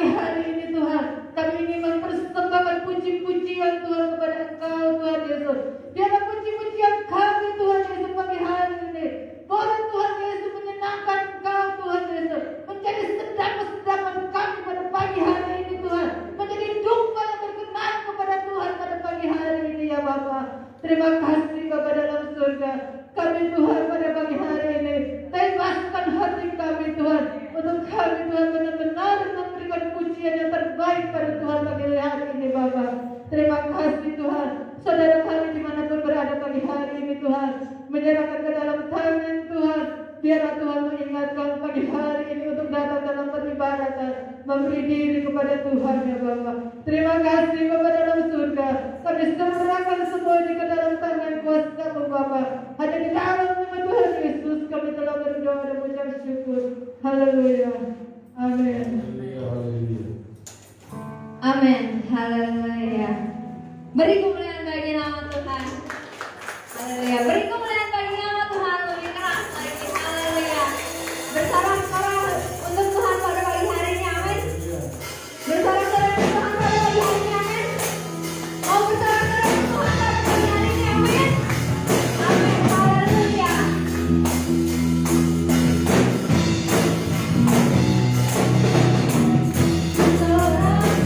pagi hari ini Tuhan, kami ingin mempersembahkan puji-pujian Tuhan kepada Engkau Tuhan Yesus. Biarlah puji-pujian kami Tuhan Yesus pagi hari ini boleh Tuhan Yesus menyenangkan Engkau Tuhan Yesus, menjadi sedapan-sedapan kami pada pagi hari ini Tuhan, menjadi domba yang berkenan kepada Tuhan pada pagi hari ini ya Bapa. Terima kasih Bapa dalam surga. Kami Tuhan pada pagi hari ini bebaskan hati kami Tuhan, untuk kami Tuhan benar-benar memberikan pujian yang terbaik pada Tuhan pagi hari ini Bapa. Terima kasih Tuhan. Saudara kami dimanapun berada pagi hari ini Tuhan, menyerahkan ke dalam tangan Tuhan. Biarlah Tuhan mengingatkan pagi hari ini untuk datang dalam peribadatan, memberi diri kepada Tuhan ya Bapa. Terima kasih Bapa dalam surga. Kami serahkan semuanya ke dalam tangan kuasa-Mu Bapa. Hanya di dalam nama Tuhan Yesus kami telah berdoa dan mengucap syukur. Haleluya. Amin. Amin. Haleluya. Beri kemuliaan bagi nama Tuhan. Haleluya. Beri kemuliaan bagi nama Tuhan. Lebih keras lagi. Haleluya. Bersorak-sorak untuk Tuhan pada pagi hari ini. Amin. Bersorak-sorak untuk Tuhan pada pagi hari ini. Amin. Mau bersorak-sorak untuk Tuhan pada pagi hari ini. Amin. Amin. Haleluya. Sorak-sorak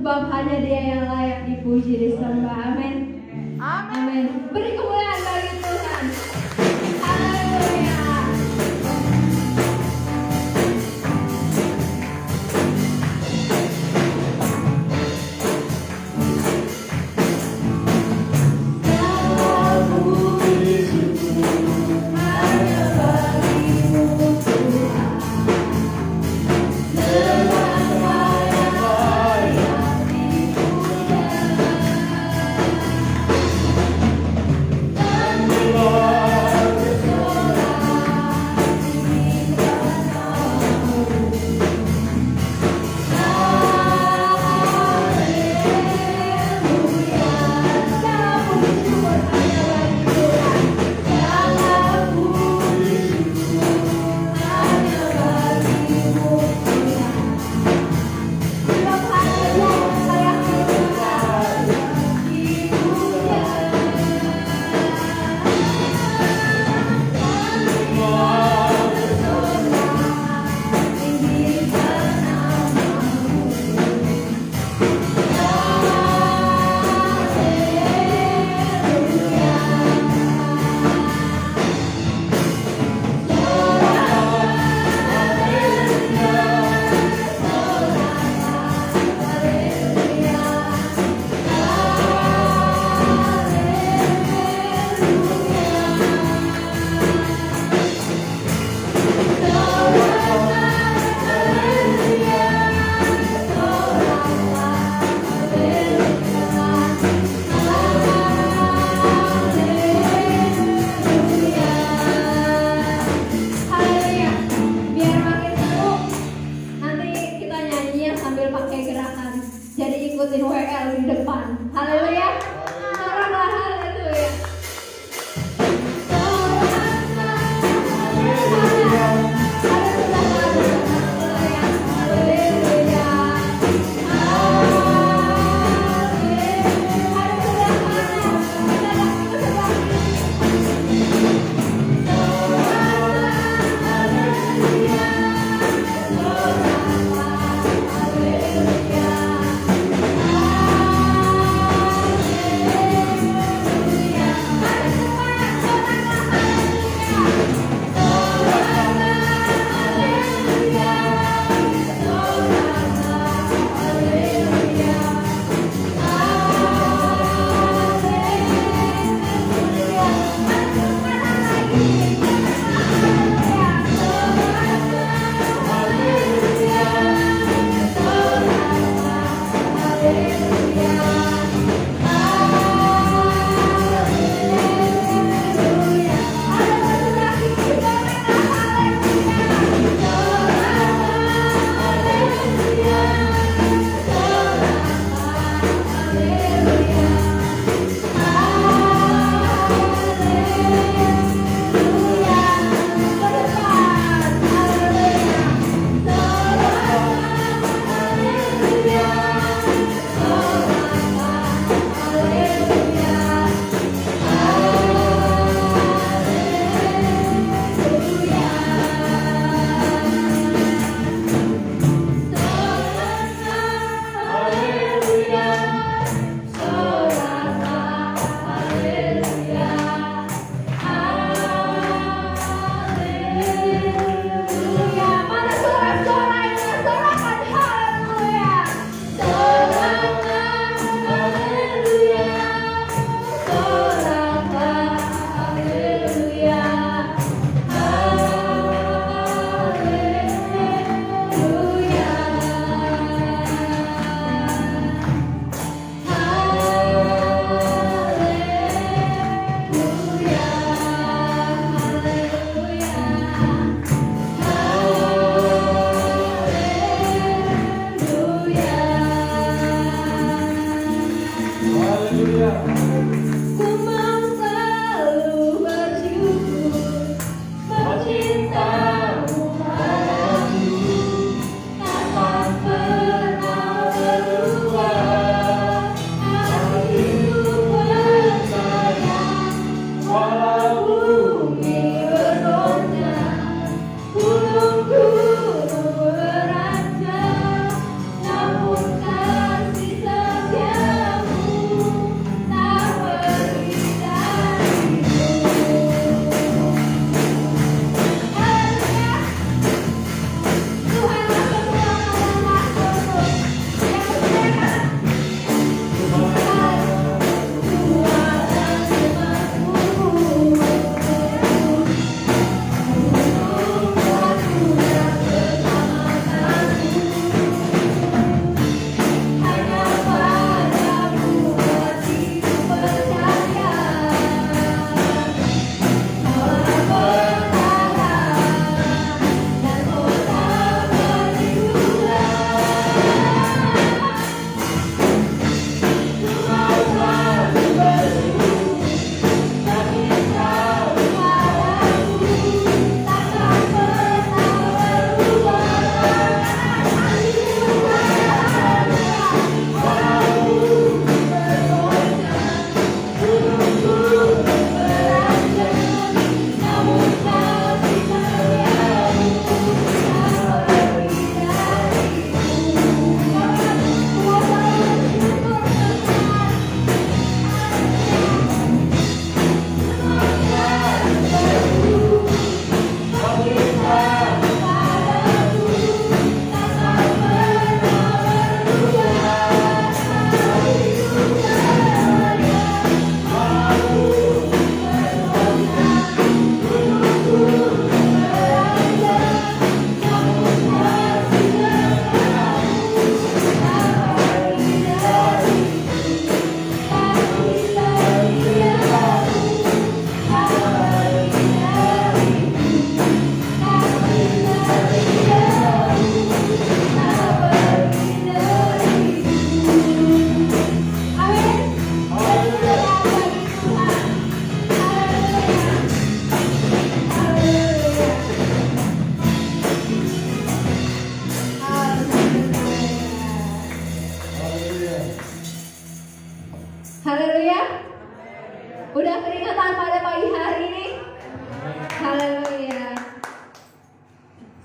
Sebab hanya Dia yang layak dipuji, disembah. Amin. Amin. Beri kemuliaan bagi Tuhan. Haleluya. Lord.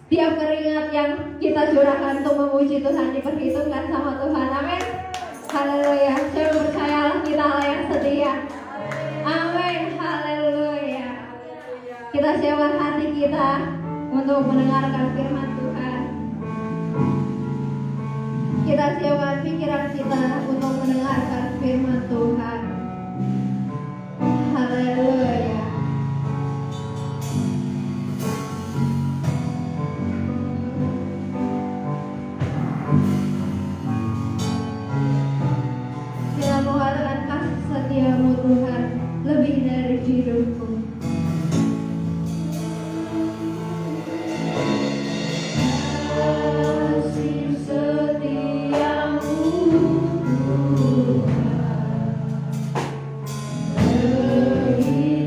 Tiap keringat yang kita curahkan untuk memuji Tuhan diperhitungkan sama Tuhan. Amin. Haleluya. Saya percayalah kita Allah yang setia. Amin. Haleluya. Kita sewa hati kita untuk mendengarkan firman Tuhan. Kita sewa pikiran kita untuk mendengarkan firman Tuhan. Haleluya. Kita mengharapkan kasih setiamu Tuhan lebih dari hidupku. Kasih setiamu Tuhan lebih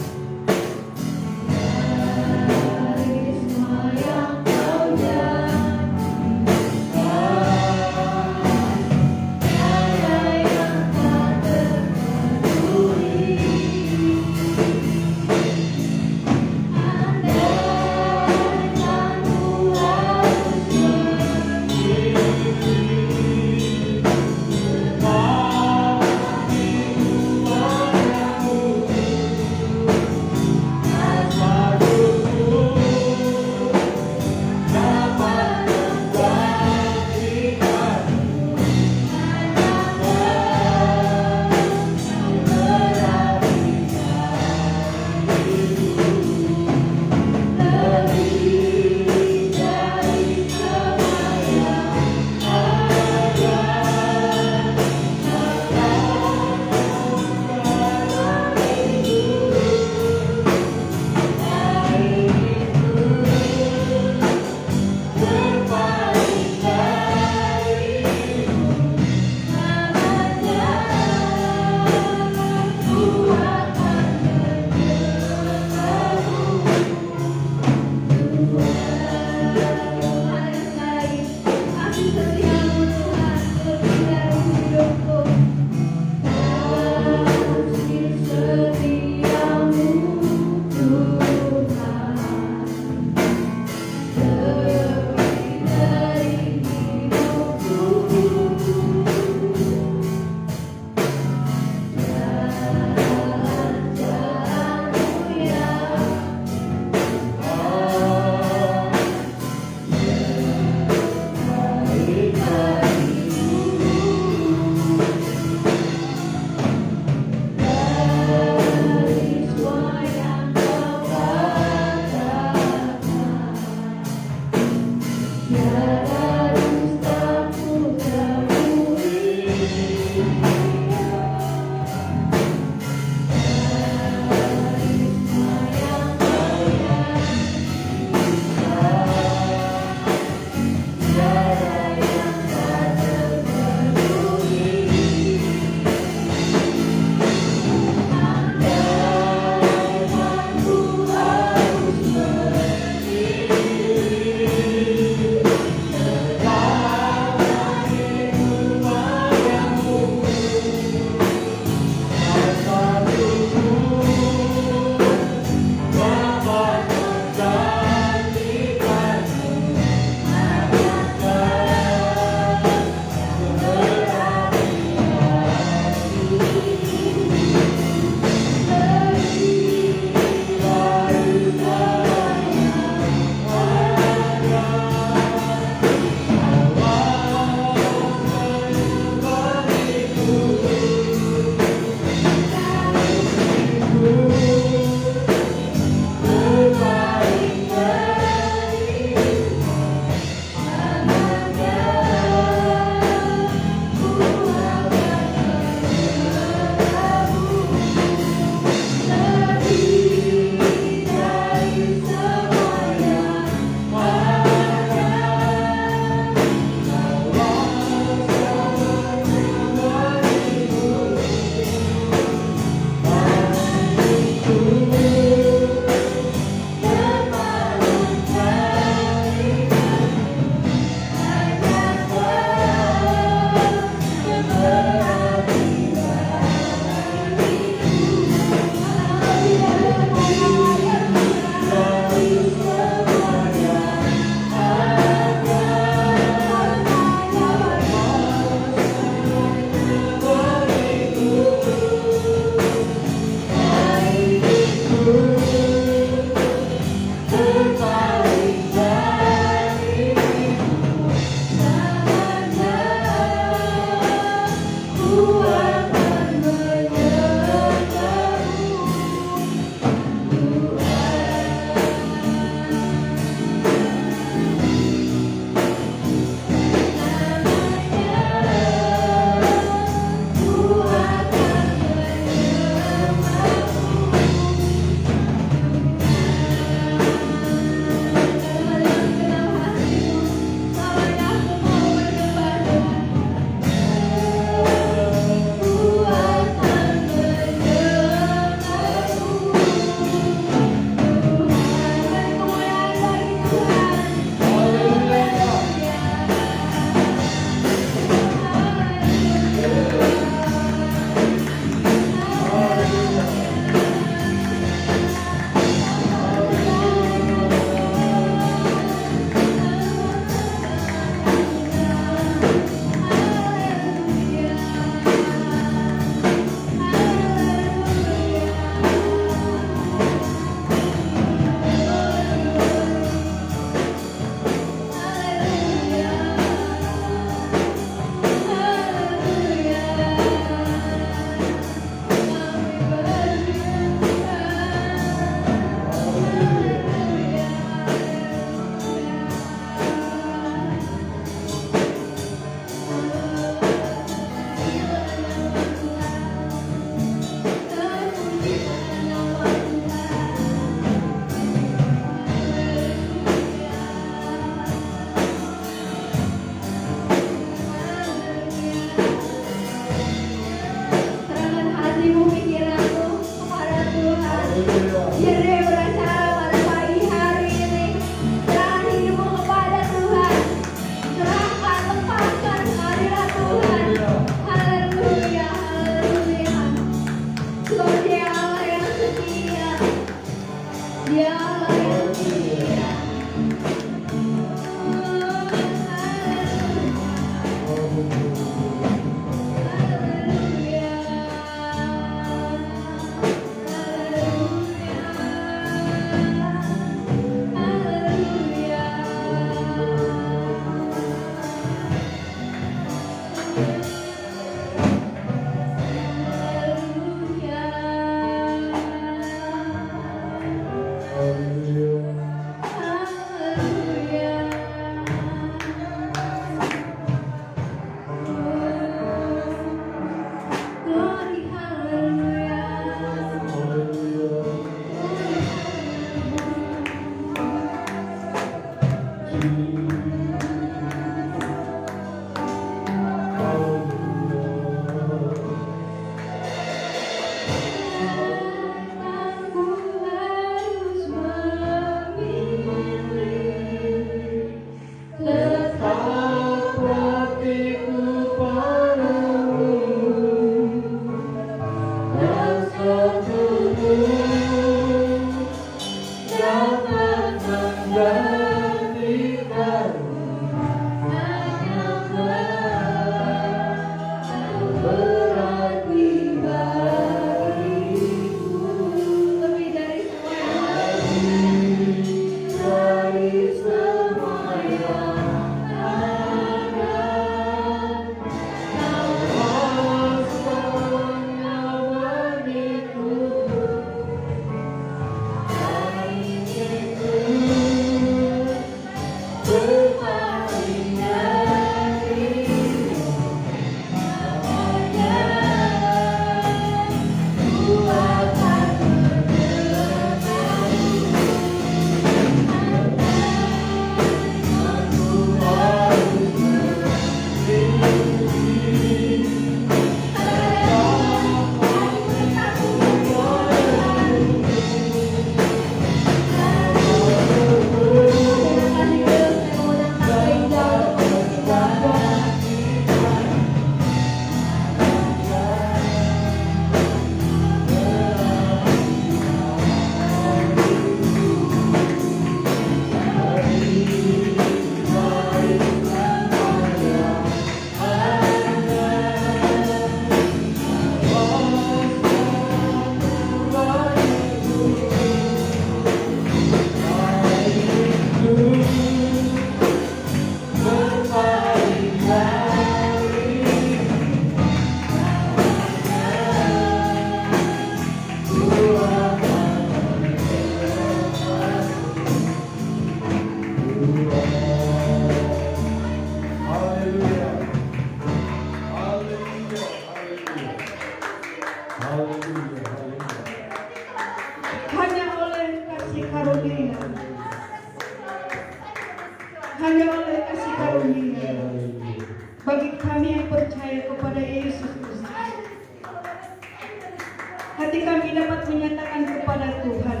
hati kami dapat menyatakan kepada Tuhan,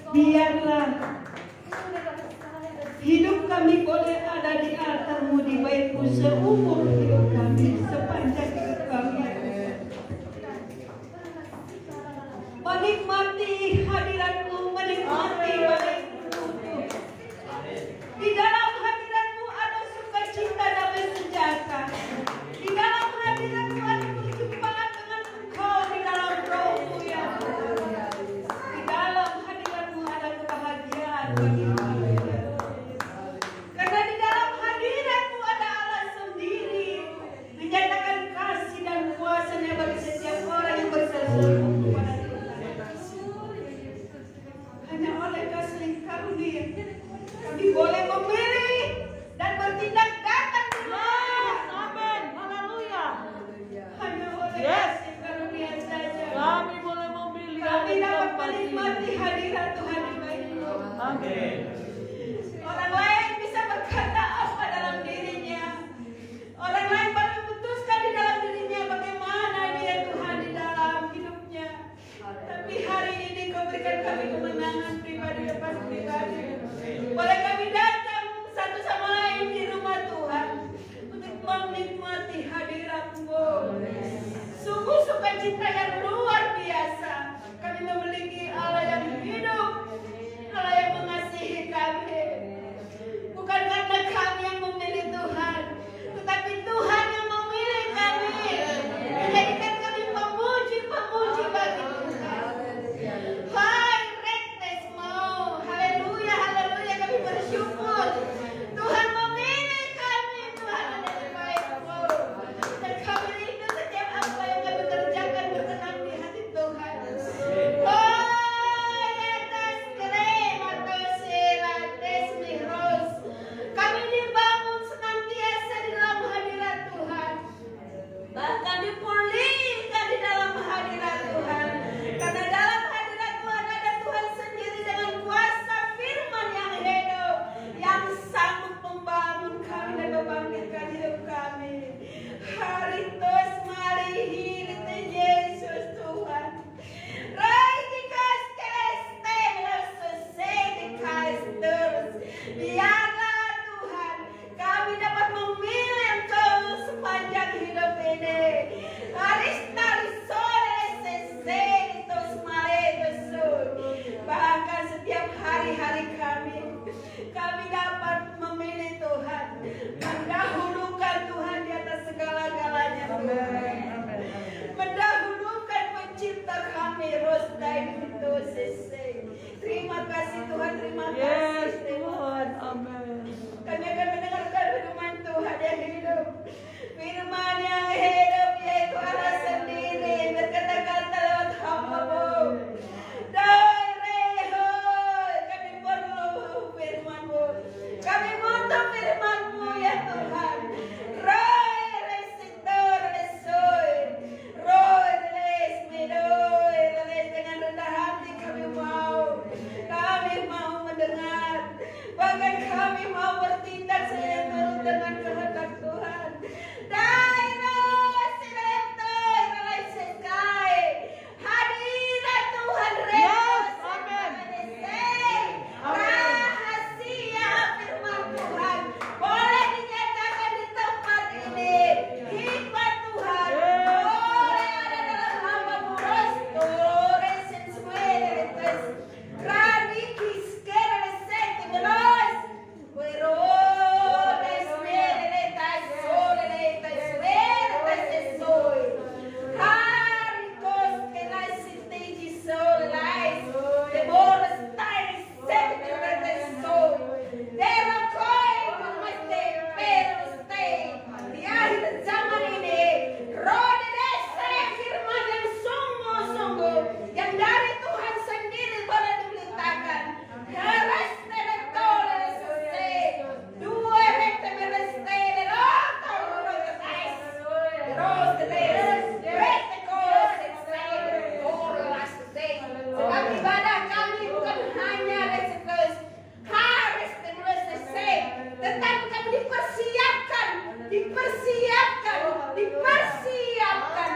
biarlah hidup kami boleh ada di altar-Mu, di bait-Mu seumur hidup kami, sepanjang hidup kami. Menikmati hadirat-Mu, menikmati bait-Mu. Di dalam hadirat-Mu ada sukacita damai sejahtera. Di dalam hadirat-Mu ada perjumpaan dengan Engkau di dalam Roh-Mu ya Tuhan. Di dalam hadirat-Mu ada kebahagiaan bagi kami. Karena di dalam hadirat-Mu ada Allah sendiri, menyatakan kasih dan kuasa-Nya bagi setiap orang yang berseru kepada Tuhan. Hanya oleh kasih karunia kami boleh memilih dan bertindak datang di rumah. Amin. Haleluya. Hanya oleh Yes. kasih karunia saja Kami boleh memilih kami dari dapat tempat ini. menikmati hadirat Tuhan di bait-Mu. Amin. Orang lain bisa berkata apa dalam dirinya. Orang lain baru memutuskan di dalam dirinya bagaimana dia Tuhan di dalam hidupnya. Tapi hari ini Kau berikan kami kemenangan pribadi lepas pribadi. Boleh kami datang satu sama lain di rumah Tuhan untuk menikmati hadirat-Mu. Sungguh sukacita yang luar biasa. Kami memiliki Allah yang hidup, Allah yang mengasihi kami. Bukan karena kami yang memilih Tuhan, tetapi Tuhan yang memilih kami, menjadikan kami pemuji-pemuji bagi Tuhan. Hai, retnesmu, haleluya, haleluya, kami bersyukur. Tuhan memilih kami, Tuhan ada di bait-Mu. Dan kami rindu setiap apa yang kami kerjakan berkenan di hati Tuhan. Oh, letas krema tosela desmihros. Kami dibangun senantiasa di dalam hadirat Tuhan. Bahkan dipulihkan di dalam hadirat Tuhan. Karena dalam hadirat Tuhan ada Tuhan sendiri dengan kuasa firman yang hidup, yang sanggup membangun kami dan membangkitkan hidup kami. Haritos marihi lite Yesus Tuhan. Raidikas keleste melososedi kalestus. Biarlah Tuhan kami dapat memilih Engkau sepanjang hidup ini. Bahkan setiap hari-hari kami dapat memilih Tuhan, mendahulukan Tuhan di atas segala-galanya Tuhan. Mendahulukan pencipta kami, Rosdain itu sese. Terima kasih Tuhan, terima kasih Yes, Tuhan. Amin. Kami akan mendengarkan firman Tuhan yang hidup. Firman yang hidup yaitu Allah sendiri berkata-kata lewat hamba-Mu. Kami perlu firman-Mu. Kami butuh firman-Mu ya Tuhan. Roy resitor lesoy. Roy les medoy. Les dengan rendah hati kami mau. Kami mau mendengar. Bahkan kami mau bertindak seturut dengan kehendak Tuhan. Hadirat Tuhan Yes, amin. rahasia firman Tuhan boleh dinyatakan di tempat ini. Hikmat Tuhan boleh ada dalam hamba-Mu. Restore sensualitas radikis keresete menos Werones meletas soletas vertas esoy. Harikos que las sintegi solais. De boras tais sete vertas soy. Dera koi pamete peroste. Di akhir zaman ini roda desa firman yang sungguh-sungguh yang dari Tuhan sendiri boleh diberitakan. Heres teletole sese. Due mete mereste leloto rotas. Rotas. Rete kose sese. Orlas sese. Sebab ibadah kami bukan hanya resekus. Harus terus sese. Tetapi kami dipersiapkan. Dipersiapkan. Dipersiapkan.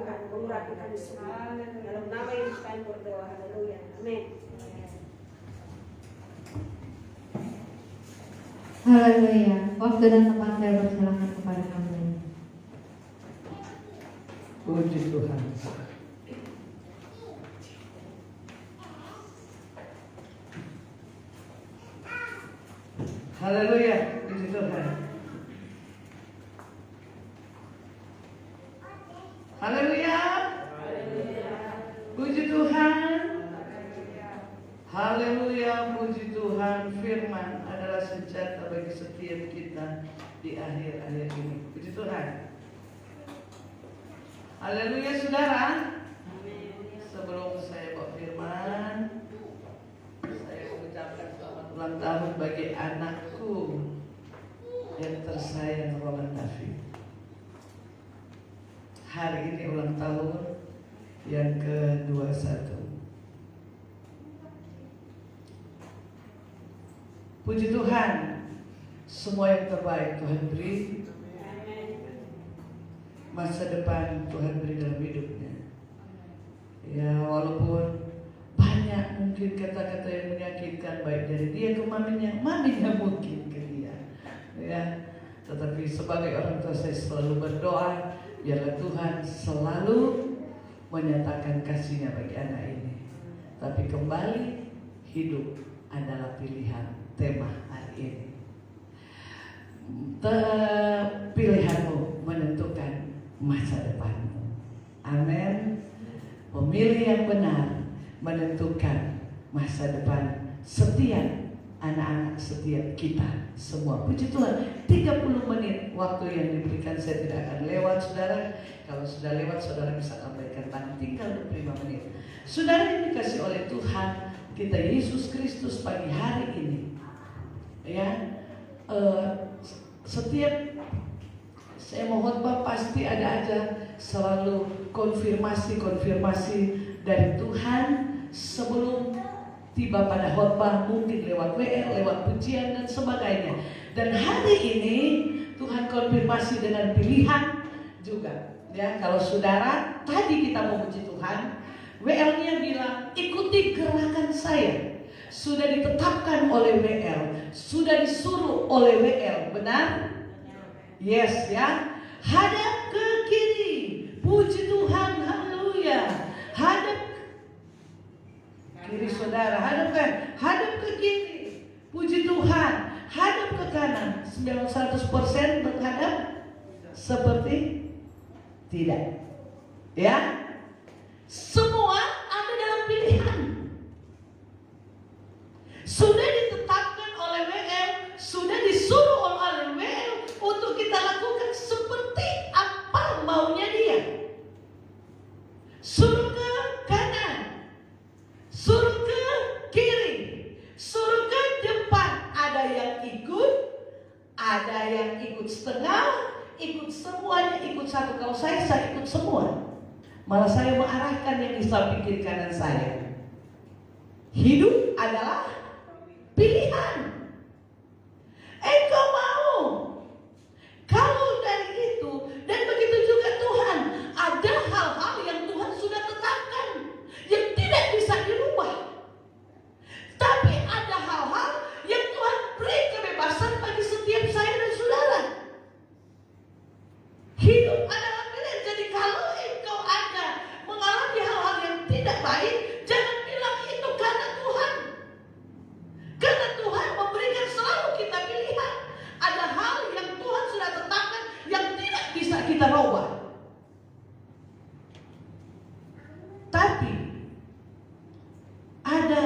Tuhan, mengurapi kami semua. Dalam nama Yesus kami berdoa, haleluya, amin. Haleluya. Waktu dan tempat saya persilahkan kepada kamu. Puji Tuhan. Haleluya, puji Tuhan. Haleluya. Puji Tuhan. Haleluya, puji Tuhan. Firman adalah senjata bagi setiap kita di akhir-akhir ini. Puji Tuhan. Haleluya, saudara. Sebelum saya bawa firman, saya mengucapkan selamat ulang tahun bagi anakku yang tersayang, Roland David. Hari ini ulang tahun yang ke-21. Puji Tuhan, semua yang terbaik Tuhan beri. Masa depan Tuhan beri dalam hidupnya. Ya, walaupun banyak mungkin kata-kata yang menyakitkan, baik dari dia ke maminya mungkin ke dia. Ya, tetapi sebagai orang tua saya selalu berdoa, biarlah Tuhan selalu menyatakan kasih-Nya bagi anak ini. Tapi kembali, hidup adalah pilihan, tema hari ini. Pilihanmu menentukan masa depanmu. Amin. Pemilih yang benar menentukan masa depan setiap anak-anak, setiap kita semua. Puji Tuhan, 30 menit waktu yang diberikan saya tidak akan lewat, saudara. Kalau sudah lewat, saudara bisa lambaikan tangan, tinggal 25 menit. Saudara yang dikasih oleh Tuhan kita Yesus Kristus pagi hari ini, ya, setiap saya mau khotbah pasti ada aja selalu konfirmasi dari Tuhan sebelum tiba pada khotbah, mungkin lewat WL, lewat pujian dan sebagainya. Dan hari ini Tuhan konfirmasi dengan pilihan juga. Ya, kalau saudara tadi kita mau puji Tuhan, WL-nya bilang ikuti gerakan saya. Sudah ditetapkan oleh WL, sudah disuruh oleh WL, benar? Yes, ya. Hadap ke kiri. Puji Tuhan, haleluya. Hadap kiri saudara, hadap ke kiri. Puji Tuhan. Hadap ke kanan. 100% menghadap seperti tidak. Ya. Semua ada dalam pilihan. Sudah ditetapkan oleh WL, sudah disuruh oleh WL untuk kita lakukan seperti apa maunya dia. Suruh ke kanan, suruh ke kiri, suruh ke depan. Ada yang ikut, ada yang ikut setengah, ikut semuanya, ikut satu. Kalau saya ikut semua. Malah saya mengarahkan yang di samping kiri kanan saya. Hidup adalah pilihan. Engkau mau. Kalau dari itu, dan begitu juga Tuhan, ada hal-hal yang Tuhan sudah tetapkan yang tidak bisa dirubah. Tapi ada hal-hal yang Tuhan beri kebebasan bagi setiap saya dan saudara. Hidup adalah pilihan. Jadi kalau engkau ada mengalami hal-hal yang tidak baik, jangan bilang itu karena Tuhan. Karena Tuhan memberikan selalu kita pilihan. Ada hal yang Tuhan sudah tetapkan yang tidak bisa kita ubah. Tapi ada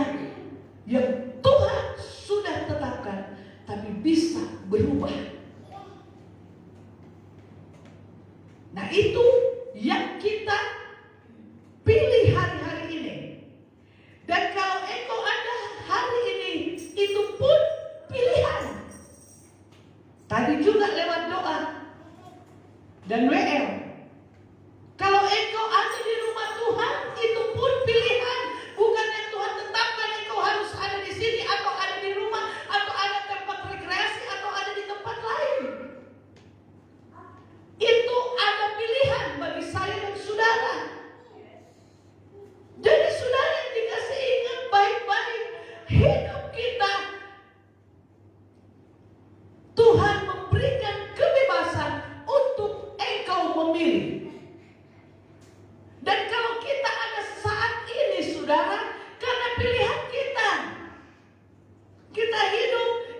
yang Tuhan sudah tetapkan tapi bisa berubah. Nah, itu yang kita pilih hari-hari ini. Dan kalau engkau ada hari ini, itu pun pilihan. Tadi juga lewat doa dan WL. Kalau engkau ada di rumah Tuhan, itu pun pilihan. Bukan yang Tuhan tetapkan engkau harus ada di sini, atau ada di rumah, atau ada tempat rekreasi, atau ada di tempat lain. Itu ada pilihan bagi saya dan saudara.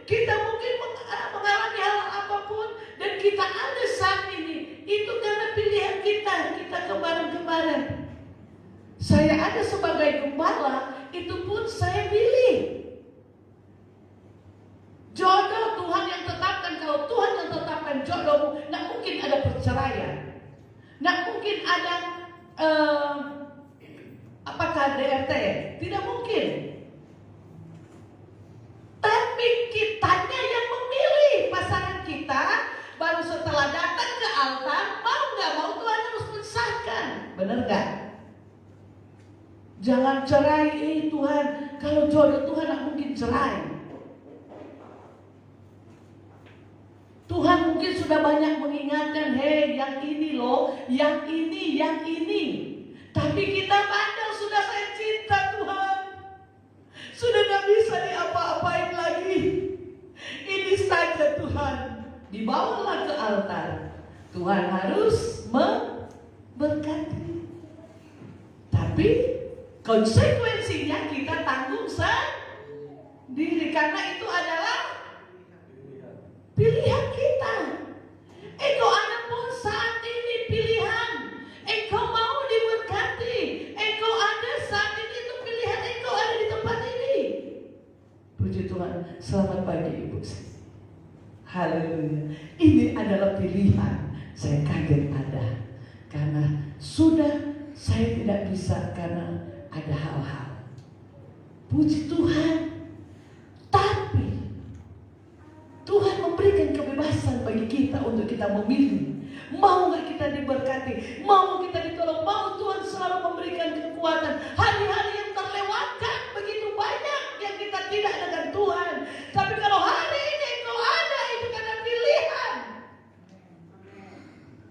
kita mungkin mengalami hal apapun dan kita ada saat ini, itu karena pilihan kita kemarin-kemarin. Saya ada sebagai gembala, itu pun saya pilih. Jodoh Tuhan yang tetapkan. Kalau Tuhan yang tetapkan jodohmu, nggak mungkin ada perceraian, nggak mungkin ada KDRT, tidak mungkin. Tapi kitanya yang memilih pasangan kita. Baru setelah datang ke altar, mau nggak mau Tuhan harus mensahkan, benar nggak? Jangan cerai, Tuhan. Kalau jodoh Tuhan nggak mungkin cerai. Tuhan mungkin sudah banyak mengingatkan, hei yang ini loh, yang ini. Tapi kita pandang, sudah saya cinta Tuhan. Sudah gak bisa diapa-apain lagi. Ini saja Tuhan. Dibawalah ke altar. Tuhan harus memberkati. Tapi konsekuensinya kita tanggung sendiri. Karena itu adalah pilihan kita. Engkau ada pun saat ini pilihan. Engkau mau diberkati. Engkau ada saat ini, itu pilihan engkau ada di tempat ini. Puji Tuhan. Selamat pagi Ibu. Haleluya. Ini adalah pilihan. Saya kaget ada. Karena sudah saya tidak bisa karena ada hal-hal. Puji Tuhan. Tapi Tuhan memberikan kebebasan bagi kita untuk kita memilih. Mau gak kita diberkati? Mau kita ditolong? Mau Tuhan selalu memberikan kekuatan? Hari-hari yang terlewatkan begitu banyak yang kita tidak dengan Tuhan. Tapi kalau hari ini engkau ada, itu karena pilihan.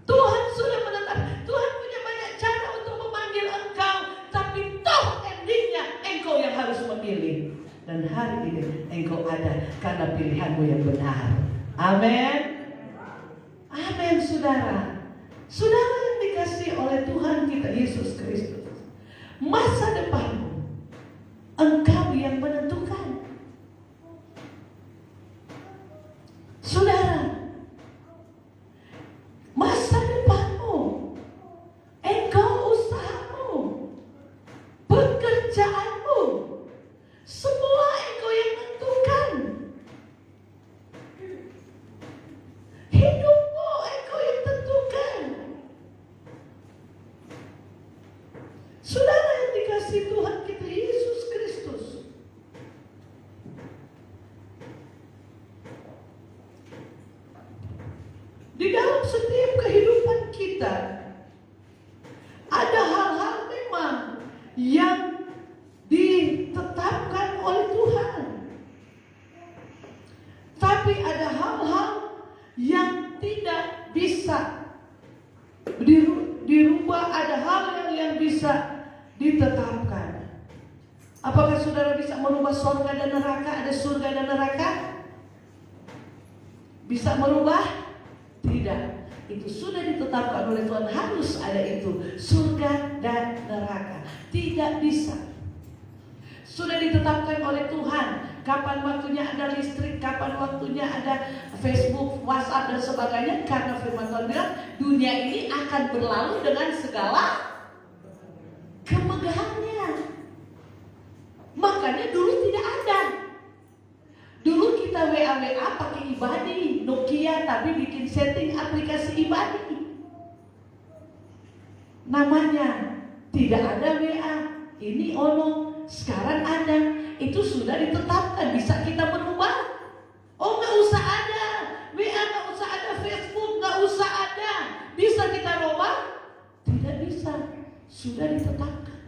Tuhan sudah menetap. Tuhan punya banyak cara untuk memanggil engkau. Tapi toh endingnya engkau yang harus memilih. Dan hari ini engkau ada karena pilihanmu yang benar. Amin. Amin, saudara. Saudara yang dikasihi oleh Tuhan kita Yesus Kristus, masa depanmu engkau yang menentukan. Saudara, masa depanmu, engkau usahamu, pekerjaanmu, semua engkau yang tentukan. Hidupmu engkau yang tentukan. Saudara yang dikasihi Tuhan kita Yesus Kristus, di dalam setiap kehidupan kita ada hal-hal memang yang ditetapkan oleh Tuhan. Tapi ada hal-hal yang tidak bisa dirubah, ada hal yang bisa ditetapkan. Apakah saudara bisa merubah surga dan neraka? Ada surga dan neraka? Bisa merubah? Tidak. Itu sudah ditetapkan oleh Tuhan, harus ada itu, surga dan neraka. Tidak bisa. Sudah ditetapkan oleh Tuhan kapan waktunya ada listrik, kapan waktunya ada Facebook, WhatsApp dan sebagainya. Karena firman Tuhan bilang dunia ini akan berlalu dengan segala kemegahannya. Makanya dulu tidak ada. Dulu kita WA pakai ibadi Nokia, tapi bikin setting aplikasi ibadi. Namanya tidak ada WA. Ini ono. Sekarang ada, itu sudah ditetapkan, bisa kita berubah. Oh, nggak usah ada WA, nggak usah ada Facebook, nggak usah ada. Bisa kita rubah? Tidak bisa, sudah ditetapkan.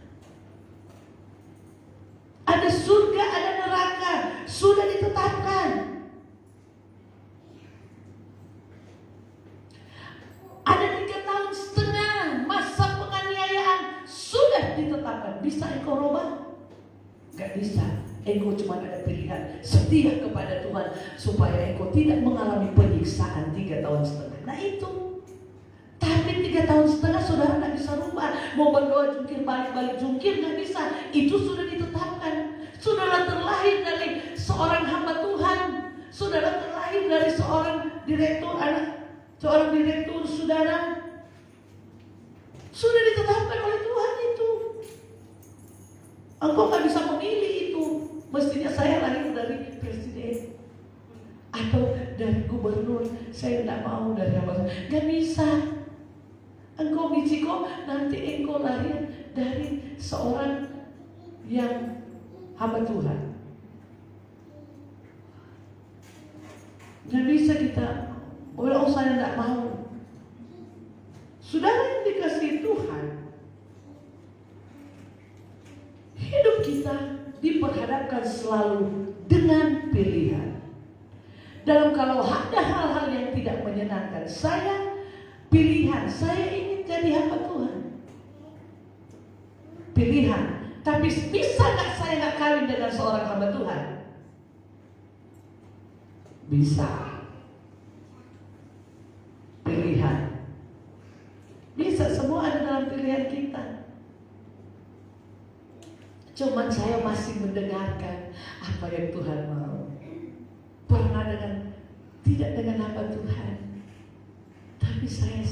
Ada surga, ada neraka, sudah ditetapkan. Ada 3,5 tahun masa penganiayaan, sudah ditetapkan. Bisa engkau rubah? Gak bisa. Engkau cuma ada pilihan, setia kepada Tuhan supaya engkau tidak mengalami penyiksaan 3,5 tahun. Nah itu. Tapi 3,5 tahun saudara gak bisa rubah. Mau berdoa jungkir balik jungkir gak bisa. Itu sudah ditetapkan. Saudara terlahir dari seorang hamba Tuhan, Saudara terlahir dari seorang direktur saudara. Sudah ditetapkan oleh Tuhan itu. Engkau gak bisa memilih itu. Mestinya saya lahir dari presiden atau dari gubernur. Saya tidak mau dari apa. Gak bisa. Engkau Michiko, nanti engkau lahir dari seorang yang hamba Tuhan. Gak bisa kita, oh saya tidak mau. Saudara yang dikasihi Tuhan, hidup kita diperhadapkan selalu dengan pilihan. Dalam kalau ada hal-hal yang tidak menyenangkan saya, pilihan saya ingin jadi hamba Tuhan. Pilihan. Tapi bisa gak saya gak kawin dengan seorang hamba Tuhan? Bisa. Pilihan. Bisa, semua ada dalam pilihan kita. Cuman saya masih mendengarkan apa yang Tuhan mau. Pernah tidak dengan hamba Tuhan. Tapi saya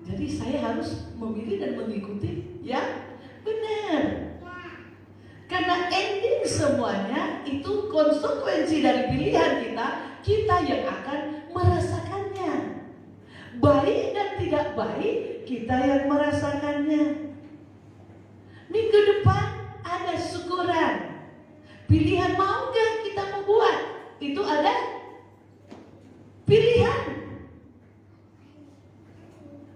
jadi saya harus memilih dan mengikuti yang benar. Karena ending semuanya itu konsekuensi dari pilihan kita yang akan merasakannya. Baik dan tidak baik, kita yang merasakannya. Minggu depan ada syukuran. Pilihan mau gak kita membuat? Itu ada pilihan.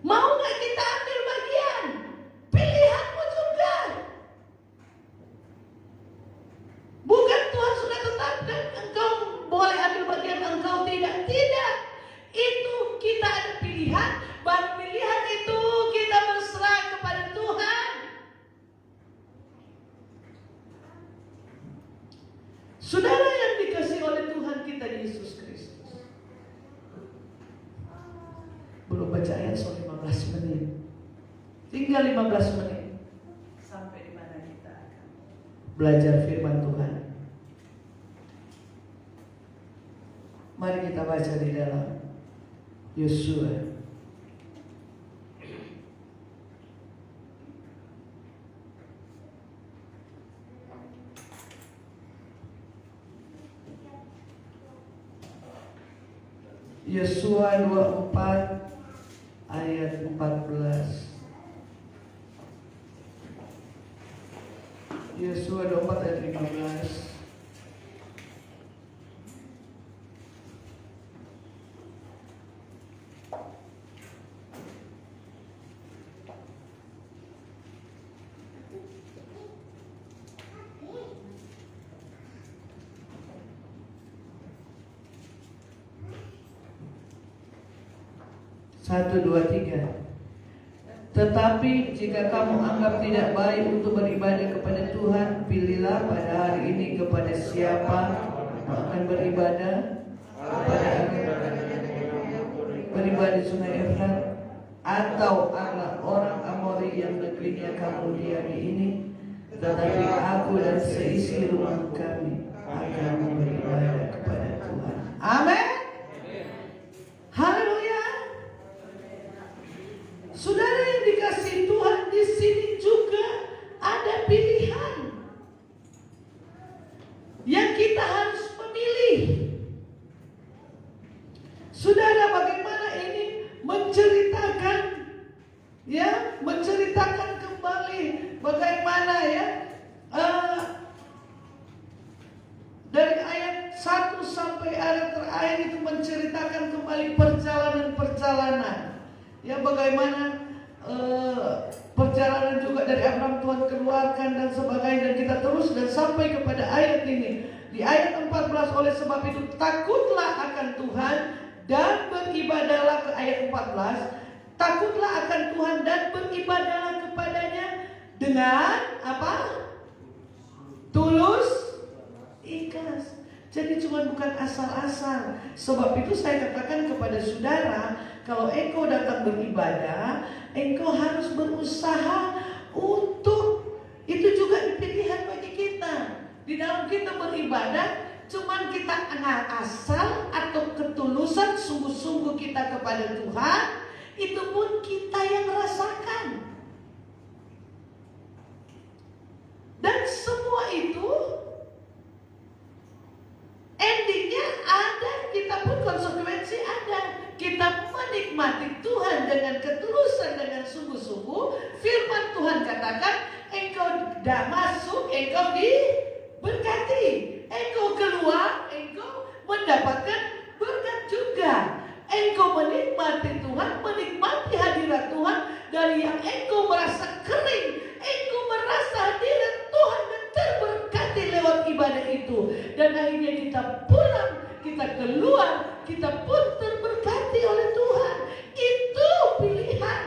Mau gak kita ambil bagian? Pilihanmu juga. Bukan Tuhan sudah tetapkan engkau boleh ambil bagian, engkau tidak. Tidak. Itu kita ada pilihan. Baru pilihan itu kita berserah kepada Tuhan. Saudara yang dikasihi oleh Tuhan kita Yesus Kristus. Belum baca ayat soal 15 menit. Tinggal 15 menit. Sampai di mana kita akan belajar firman Tuhan. Mari kita baca di dalam Yosua. Yosua 24 ayat 14. Yosua 24 ayat 15. Satu, dua, tiga. Tetapi jika kamu anggap tidak baik untuk beribadah kepada Tuhan, pilihlah pada hari ini kepada siapa akan beribadah, kepada beribadah di Sungai Efrat, atau adalah orang Amori yang negerinya kamu diami ini. Tetapi aku dan seisi rumah kami akan beribadah kepada Tuhan. Amin. Haleluya. Saudara yang dikasihi Tuhan, di sini juga ada pilihan yang kita harus memilih. Saudara, bagaimana ini menceritakan kembali bagaimana dari ayat 1 sampai ayat terakhir itu menceritakan kembali perjalanan. Ya, bagaimana perjalanan juga dari Abraham Tuhan keluarkan dan sebagainya, dan kita terus dan sampai kepada ayat ini. Di ayat 14, oleh sebab itu takutlah akan Tuhan dan beribadahlah, ke ayat 14. Takutlah akan Tuhan dan beribadahlah kepadanya dengan apa? Tulus, ikhlas. Jadi cuma bukan asal-asal. Sebab itu saya katakan kepada saudara, kalau engkau datang beribadah, engkau harus berusaha untuk, itu juga pilihan bagi kita. Di dalam kita beribadah, cuman kita asal atau ketulusan sungguh-sungguh kita kepada Tuhan, itu pun kita yang rasakan. Dan semua itu endingnya ada, kita pun konsekuensi ada. Kita menikmati Tuhan dengan ketulusan, dengan sungguh-sungguh. Firman Tuhan katakan, engkau dah masuk, engkau diberkati. Engkau keluar, engkau mendapatkan berkat juga. Engkau menikmati Tuhan, menikmati hadirat Tuhan. Dari yang engkau merasa kering, engkau merasa hadirat Tuhan dan terberkati lewat ibadah itu. Dan akhirnya kita pulang, kita keluar, kita pun terberkati oleh Tuhan. Itu pilihan.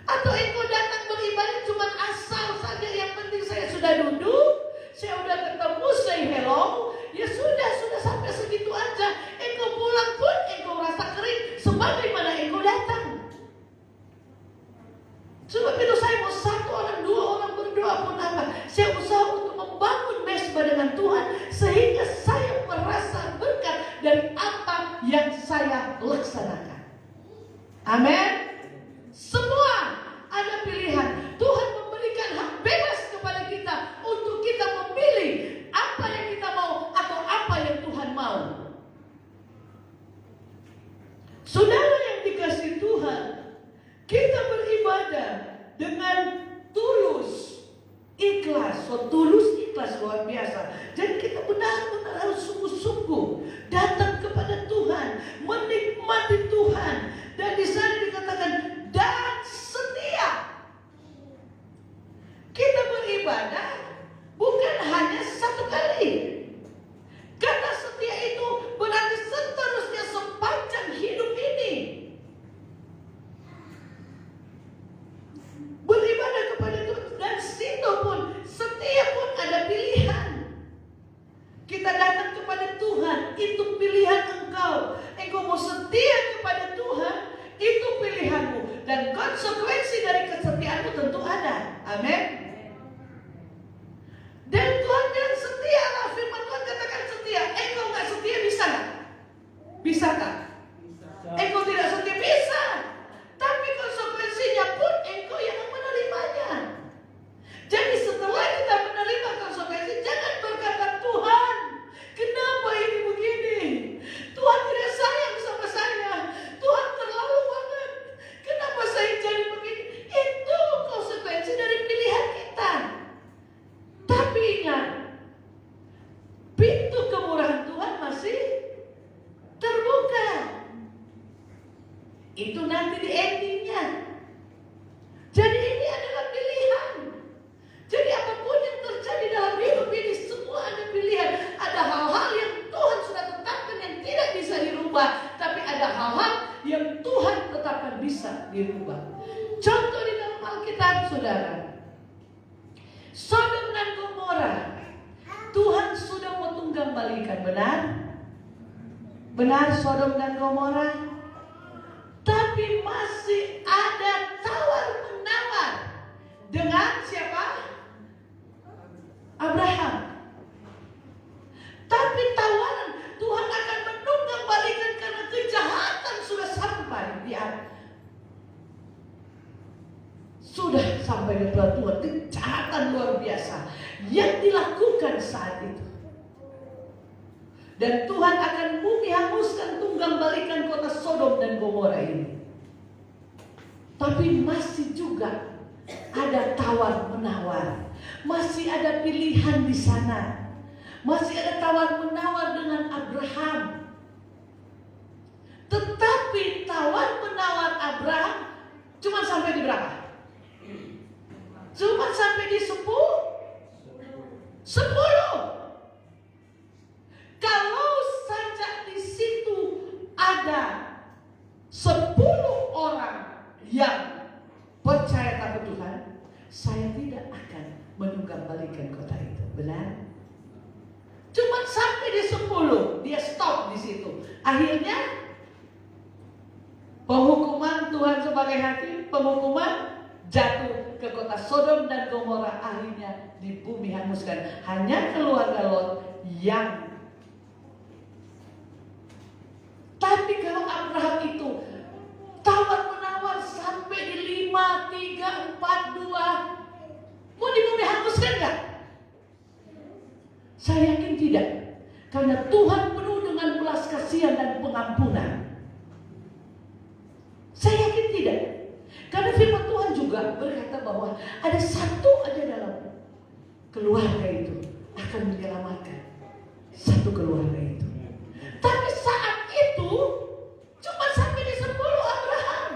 Atau engkau datang beribadah cuma asal saja, yang penting saya sudah duduk, saya sudah ketemu, say hello, ya sudah sampai segitu aja. Engkau pulang pun engkau rasa kering sebagaimana engkau datang. Sebab itu saya mau 1 orang, 2 orang berdoa pun apa, saya usaha untuk membangun mesbah dengan Tuhan sehingga saya merasa berkat dari apa yang saya laksanakan. Amin. Semua ada pilihan. Tuhan memberikan hak bebas kepada kita untuk kita memilih apa yang kita mau atau apa yang Tuhan mau. Saudara yang dikasihi Tuhan, kita beribadah dengan tulus, ikhlas. So, tulus, ikhlas luar biasa. Jadi kita benar-benar harus sungguh-sungguh datang kepada Tuhan, menikmati Tuhan. Dan di sana dikatakan dan setia. Kita beribadah bukan hanya 1 kali. Kata setia itu berarti seterusnya sepanjang hidup ini. Beribadah kepada Tuhan, dan situ pun setia pun ada pilihan. Kita datang kepada Tuhan, itu pilihan engkau. Engkau mau setia kepada Tuhan, itu pilihanmu. Dan konsekuensi dari kesetiaanmu tentu ada. Amin. Dan Tuhan bilang setialah, firman Tuhan katakan setia. Engkau gak setia bisa gak? Bisa tak? Engkau tidak setia bisa. Tapi konsekuensinya pun engkau yang menerimanya. Jadi setelah kita menerima konsekuensi, jangan berkata, Tuhan, kenapa ini begini? Tuhan tidak sayang sama saya. Tuhan terlalu banget. Kenapa saya jadi begini? Itu konsekuensi dari pilihan kita. Tapi ingat, pintu kemurahan Tuhan masih terbuka. Itu nanti di endingnya. Jadi ini adalah pilihan. Jadi apapun yang terjadi dalam hidup ini, semua ada pilihan. Ada hal-hal yang Tuhan sudah tetapkan yang tidak bisa dirubah. Tapi ada hal-hal yang Tuhan tetapkan bisa dirubah. Contoh di dalam Alkitab, saudara. Sodom dan Gomora, Tuhan sudah mentunggambalikan, benar? Benar Sodom dan Gomora? Tapi masih ada tawar-menawar dengan siapa? Abraham. Tapi tawaran Tuhan akan menunggambalikan karena kejahatan sudah sampai di atas. Sudah sampai kepada Tuhan, kejahatan luar biasa yang dilakukan saat itu. Dan Tuhan akan bumi hanguskan, tunggambalikan kota Sodom dan Gomora ini. Tapi masih juga ada tawar-menawar. Masih ada pilihan di sana. Masih ada tawar-menawar dengan Abraham. Tetapi tawar-menawar Abraham cuma sampai di berapa? Cuma sampai di 10. Kalau saja di situ ada 10 orang yang percaya takut Tuhan, saya tidak akan menunggambalikan kota itu. Benar? Cuma sampai di 10, dia stop di situ. Akhirnya penghukuman Tuhan sebagai hakim, penghukuman jatuh ke kota Sodom dan Gomora, akhirnya di bumi hanguskan. Hanya keluarga Lot yang. Tapi kalau Abraham itu tawar-menawar sampai di 5, 3, 4, 2, mau dihanguskan nggak? Saya yakin tidak. Karena Tuhan penuh dengan belas kasihan dan pengampunan. Saya yakin tidak. Karena firman Tuhan juga berkata bahwa ada satu aja dalam keluarga itu akan menyelamatkan. Satu keluarga itu. Tapi saat itu cuma sampai di 10 Abraham.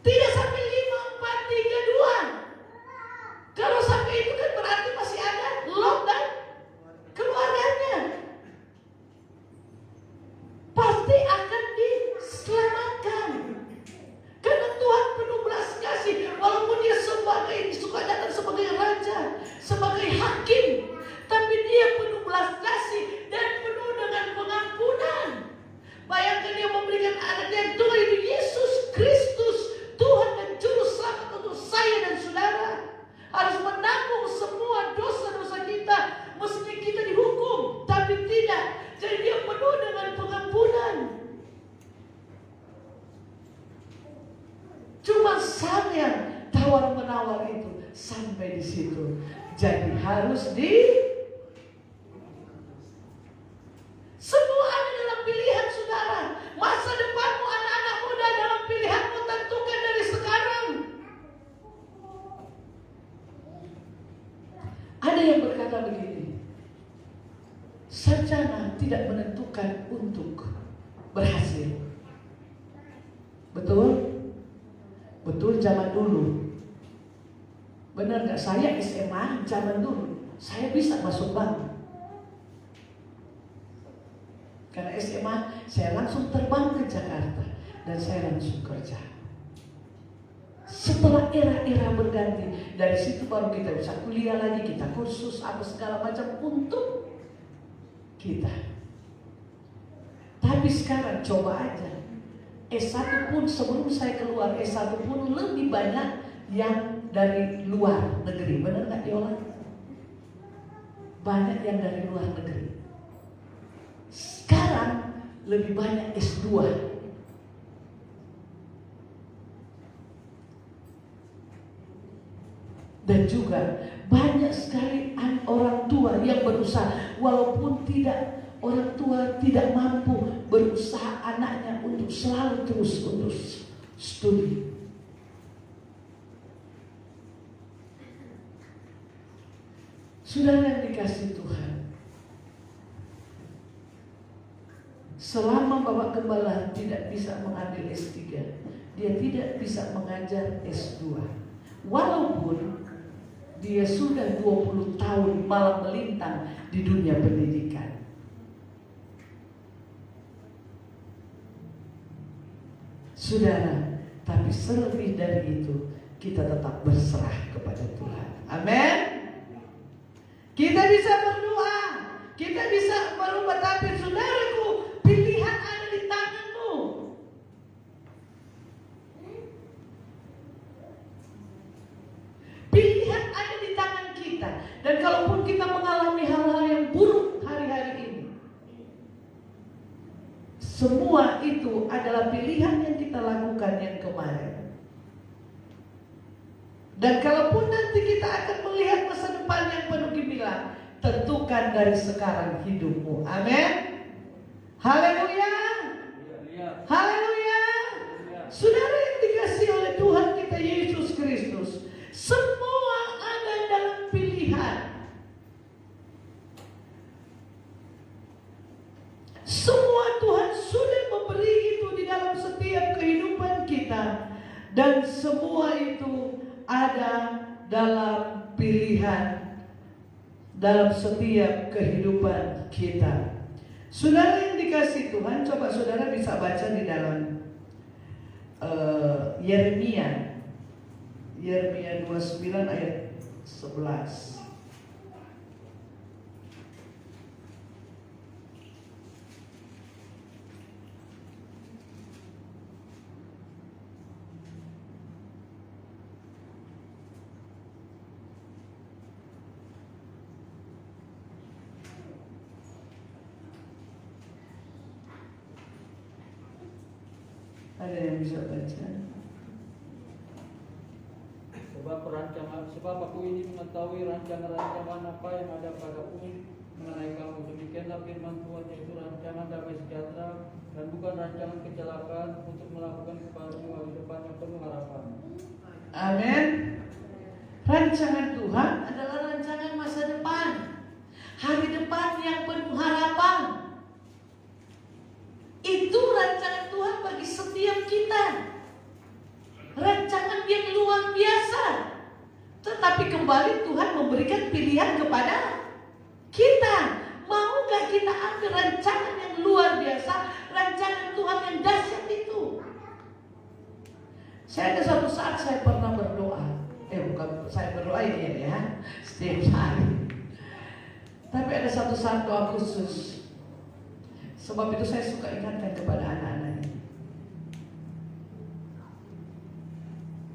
Tidak sampai 5, 4, 3, 2. Kalau sampai itu kan berarti masih ada Lot dan keluarganya. Pasti akan diselamatkan. Karena Tuhan penuh belas kasih. Walaupun dia suka datang sebagai raja, sebagai hakim, tapi dia penuh belas kasih dan penuh dengan pengampunan. Bayangkan dia memberikan anaknya yang Tuhan itu Yesus Kristus, Tuhan dan Juru Selamat untuk saya dan saudara. Harus menanggung semua dosa-dosa kita. Mestinya kita dihukum, tapi tidak. Jadi dia penuh dengan pengampunan. Cuma sayang tawar-menawar itu sampai di situ. Jadi harus semua ada dalam pilihan saudara. Masa depanmu, anak-anak muda, dalam pilihanmu, tentukan dari sekarang. Ada yang berkata begini, sarjana tidak menentukan untuk berhasil. Betul? Betul zaman dulu. Benar gak? Saya SMA zaman dulu, saya bisa masuk bank. Karena SMA saya langsung terbang ke Jakarta dan saya langsung kerja. Setelah era-era berganti, dari situ baru kita bisa kuliah lagi, kita kursus apa segala macam untuk kita. Tapi sekarang coba aja, S1 pun sebelum saya keluar, S1 pun lebih banyak yang dari luar negeri. Benar gak Yola? Banyak yang dari luar negeri. Sekarang lebih banyak S2. Dan juga banyak sekali orang tua yang berusaha, walaupun orang tua tidak mampu, berusaha anaknya untuk selalu terus untuk studi. Saudara yang dikasihi Tuhan, selama Bapak Gembala tidak bisa mengambil S3, dia tidak bisa mengajar S2. Walaupun dia sudah 20 tahun malam melintang di dunia pendidikan. Saudara, tapi selebih dari itu, kita tetap berserah kepada Tuhan. Amin. Kita bisa berdoa, kita bisa berubah, tapi saudaraku, pilihan ada di tanganmu. Pilihan ada di tangan kita. Dan kalaupun kita mengalami hal-hal yang buruk hari-hari ini, semua itu adalah pilihan yang kita lakukan yang kemarin. Dan kalaupun nanti kita akan melihat masa depan yang penuh gemilang, tentukan dari sekarang hidupmu. Amin. Haleluya. Haleluya. Saudara yang dikasihi oleh Tuhan kita Yesus Kristus, semua ada dalam pilihan. Semua Tuhan sudah memberi itu di dalam setiap kehidupan kita. Dan semua itu ada dalam pilihan dalam setiap kehidupan kita. Saudara yang dikasihi Tuhan, coba saudara bisa baca di dalam Yeremia 29 ayat 11. Ada yang bisa baca? Sebab aku ini mengetahui rancangan-rancangan apa yang ada padaku mengenai kamu. Demikianlah firman Tuhan, yaitu rancangan damai sejahtera dan bukan rancangan kecelakaan, untuk melakukan kepadamu hari depan yang penuh harapan. Amin. Rancangan Tuhan adalah rancangan masa depan, hari depan yang penuh harapan. Itu rancangan Tuhan bagi setiap kita. Rancangan yang luar biasa. Tetapi kembali Tuhan memberikan pilihan kepada kita. Mau gak kita ambil rancangan yang luar biasa, rancangan Tuhan yang dahsyat itu? Saya ada suatu saat saya pernah berdoa. Bukan saya berdoa ini ya, setiap hari. Tapi ada satu saat doa khusus. Sebab itu saya suka ingatkan kepada anak-anak ini.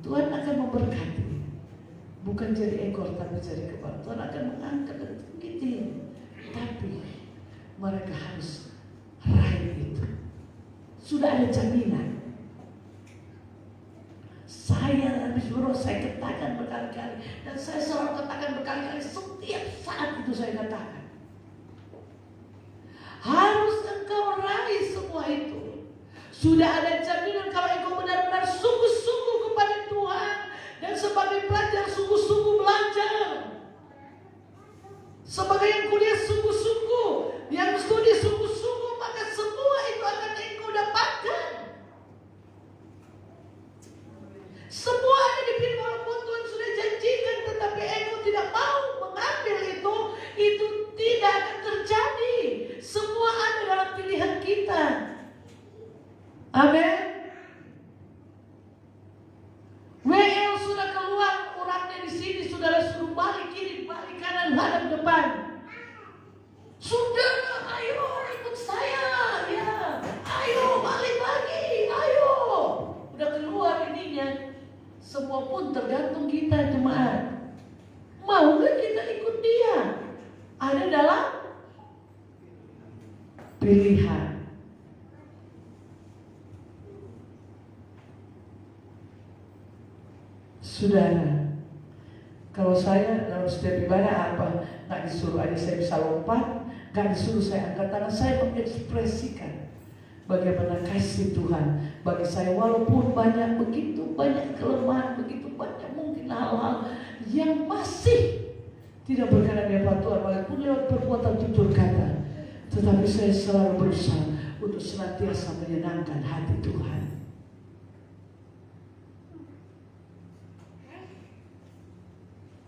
Tuhan akan memberkati, bukan jadi ekor tapi jadi kepala. Tuhan akan mengangkat dan tinggi, tapi mereka harus raih itu. Sudah ada jaminan. Saya habis berdoa, saya katakan berkali-kali, dan saya selalu katakan berkali-kali, setiap saat itu saya katakan, harus engkau raih semua itu. Sudah ada jaminan kalau engkau benar-benar sungguh-sungguh kepada Tuhan, dan sebagai pelajar sungguh-sungguh belajar, sebagai yang kuliah sungguh-sungguh, yang studi sungguh-sungguh, maka semua itu akan engkau dapatkan. Semua ada di firman, walaupun Tuhan sudah janjikan, tetapi engkau tidak mau mengambil itu tidak akan terjadi. Semua ada dalam pilihan kita. Amin. WL sudah keluar, orangnya di sini, saudara suruh balik kiri, balik kanan, hadap depan. Sudah, ayo ikut saya, ya. Ayo balik lagi, ayo. Udah keluar ininya. Semua pun tergantung kita, jemaat. Mau gak kita ikut dia? Ada dalam pilihan. Saudara, kalau saya dalam setiap ibadah apa, gak disuruh aja saya bisa lompat, gak disuruh saya angkat tangan, saya mengekspresikan bagaimana kasih Tuhan bagi saya, walaupun begitu banyak kelemahan, begitu banyak mungkin hal-hal yang masih tidak berkenan di hadapan Tuhan, walaupun lewat perbuatan tutur kata, tetapi saya selalu berusaha untuk senantiasa menyenangkan hati Tuhan.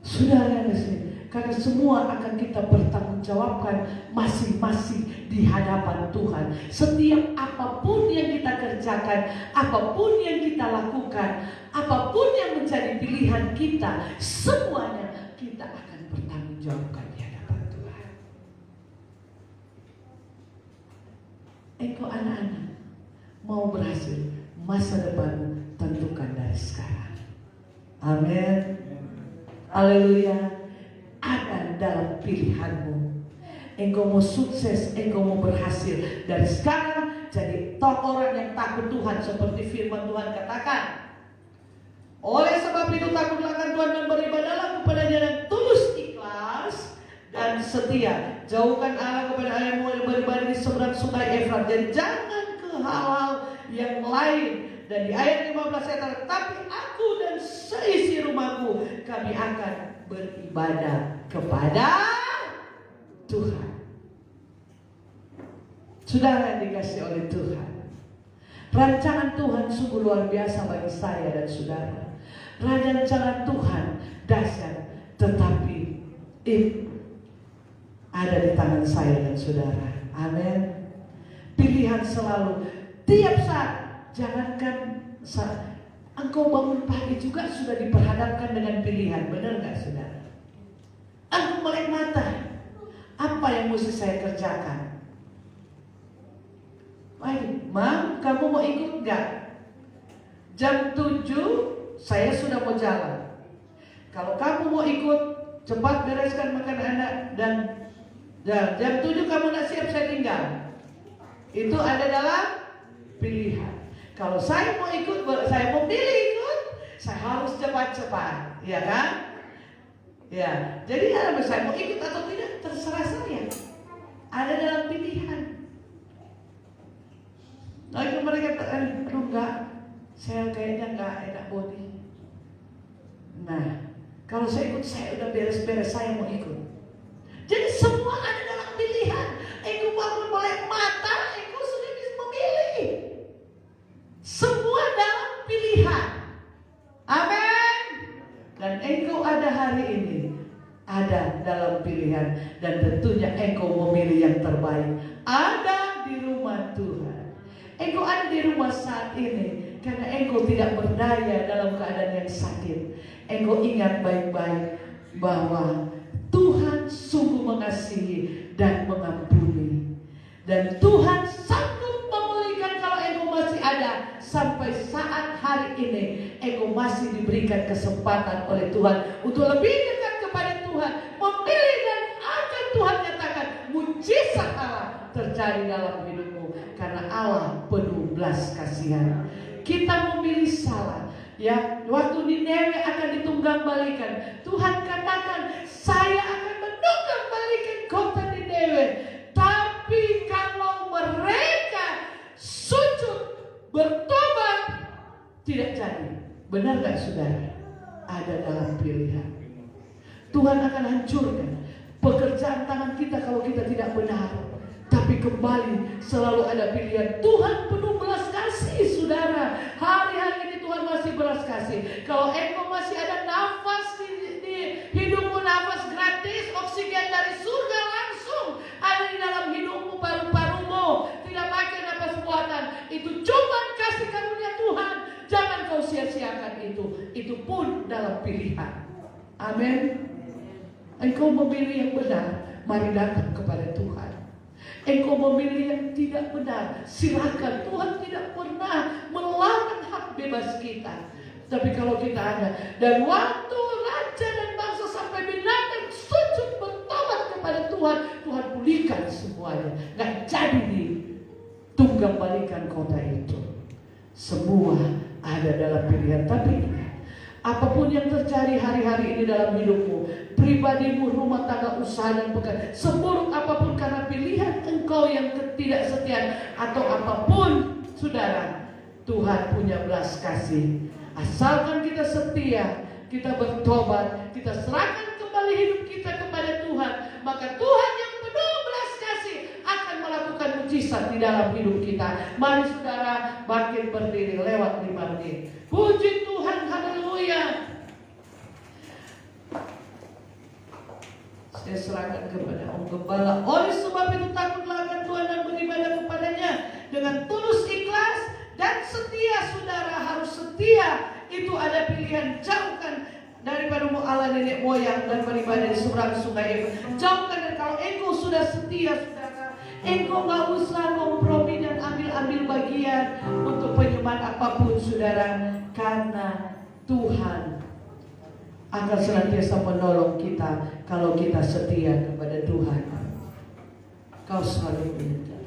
Saudara di sini, karena semua akan kita bertanggungjawabkan masing-masing di hadapan Tuhan. Setiap apapun yang kita kerjakan, apapun yang kita lakukan, apapun yang menjadi pilihan kita, semuanya kita akan bertanggungjawabkan di hadapan Tuhan. Engkau anak-anak mau berhasil, masa depan tentukan dari sekarang. Amin. Haleluya. Ada dalam pilihanmu. Engkau mau sukses, engkau mau berhasil dari sekarang jadi orang yang takut Tuhan, seperti firman Tuhan katakan. Oleh sebab itu takutlah akan Tuhan dan beribadahlah kepada-Nya dengan tulus, ikhlas dan setia. Jauhkan Allah kepada ayahmu yang beribadah di seberang sungai Efrat, dan jangan ke hal-hal yang lain. Dan di ayat 15 saya katakan, tapi aku dan seisi rumahku, kami akan beribadah kepada Tuhan. Saudara yang dikasihi oleh Tuhan, rancangan Tuhan sungguh luar biasa bagi saya dan saudara. Rancangan Tuhan dahsyat, tetapi ada di tangan saya dan saudara. Amin. Pilihan selalu, tiap saat. Jangankan engkau bangun pagi juga sudah diperhadapkan dengan pilihan. Benar gak saudara? Aku melek mata, apa yang mesti saya kerjakan? Baik, Mam, kamu mau ikut gak? Jam 7 saya sudah mau jalan. Kalau kamu mau ikut, cepat bereskan makan anak, dan jam 7 kamu nak siap, saya tinggal. Itu ada dalam pilihan. Kalau saya mau ikut, saya mau pilih ikut, saya harus cepat-cepat, ya kan? Ya, jadi saya mau ikut atau tidak terserah saya. Ada dalam pilihan. Lalu mereka katakan, aduh enggak, saya kayaknya enggak enak body. Nah, kalau saya ikut, saya udah beres-beres, saya mau ikut. Jadi semua ada dalam pilihan. Engkau baru melek mata, engkau sudah bisa memilih. Semua dalam pilihan. Amin. Dan engkau ada hari ini, ada dalam pilihan. Dan tentunya engkau memilih yang terbaik. Ada di rumah Tuhan. Engkau ada di rumah saat ini karena engkau tidak berdaya dalam keadaan yang sakit. Engkau ingat baik-baik bahwa Tuhan sungguh mengasihi dan mengampuni. Dan Tuhan sanggup memulihkan kalau engkau masih ada. Sampai saat hari ini engkau masih diberikan kesempatan oleh Tuhan untuk lebih dekat kepada Tuhan, memilih, dan akan Tuhan nyatakan mujizat Allah terjadi dalam hidupmu. Karena Allah penuh belas kasihan. Kita memilih salah, ya. Waktu Nineve akan ditunggang-balikan, Tuhan katakan, saya akan menunggang-balikan kota Nineve. Tapi kalau mereka sujud bertobat, tidak jadi. Benar gak saudara? Ada dalam pilihan. Tuhan akan hancurkan pekerjaan tangan kita kalau kita tidak benar. Tapi kembali selalu ada pilihan. Tuhan penuh belas kasih, saudara. Hari-hari ini Tuhan masih belas kasih. Kalau engkau masih ada nafas di hidupmu, nafas gratis, oksigen dari surga langsung ada di dalam hidupmu, paru-parumu, tidak pakai nafas buatan. Itu cuma kasih karunia Tuhan. Jangan kau sia-siakan itu. Itu pun dalam pilihan. Amin. Engkau memilih yang benar, mari datang kepada Tuhan. Engkau memilih yang tidak benar, silakan. Tuhan tidak pernah melarang hak bebas kita. Tapi kalau kita ada, dan waktu raja dan bangsa sampai binatang sujud bertobat kepada Tuhan, Tuhan pulihkan semuanya. Nggak jadi ditunggang balikan kota itu. Semua ada dalam pilihan. Tapi apapun yang terjadi hari-hari ini dalam hidupmu, pribadimu, rumah tangga, usaha dan pekerjaan, seburuk apapun karena pilihan engkau yang ketidaksetiaan atau apapun, saudara, Tuhan punya belas kasih. Asalkan kita setia, kita bertobat, kita serahkan kembali hidup kita kepada Tuhan, maka Tuhan yang penuh belas kasih akan melakukan mujizat di dalam hidup kita. Mari saudara bangkit berdiri lewat 5 menit. Puji Tuhan, haleluya. Saya serahkan kepada Om Gembala. Oleh sebab itu takutlah akan Tuhan dan beribadah kepadanya dengan tulus ikhlas dan setia. Saudara harus setia. Itu ada pilihan. Jauhkan daripada Allah nenek moyang dan beribadah di seberang sungai. Jauhkan. Dan kalau engkau sudah setia, saudara, engkau gak usah kompromi dan ambil bagian untuk penyembahan apapun, saudara. Karena Tuhan akan senantiasa menolong kita kalau kita setia kepada Tuhan. Kau selalu menyertai.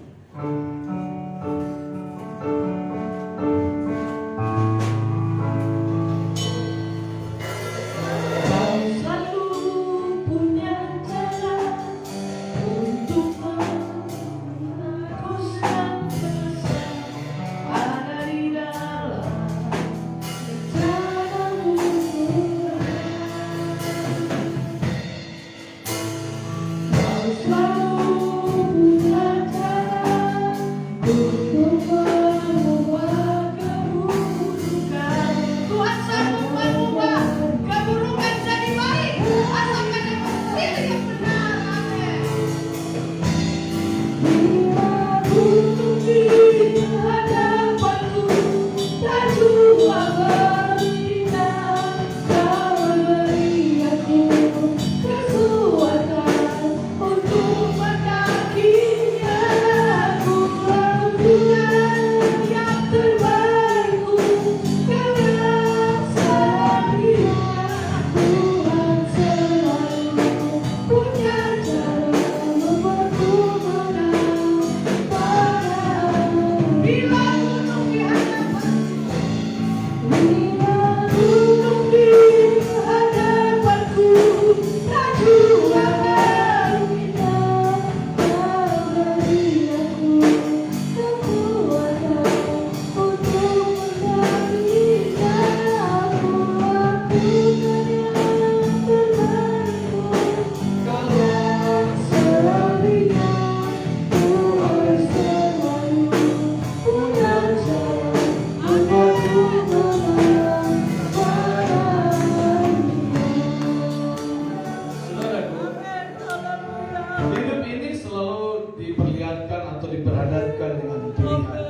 Hidup ini selalu diperlihatkan atau diperhadapkan dengan pilihan.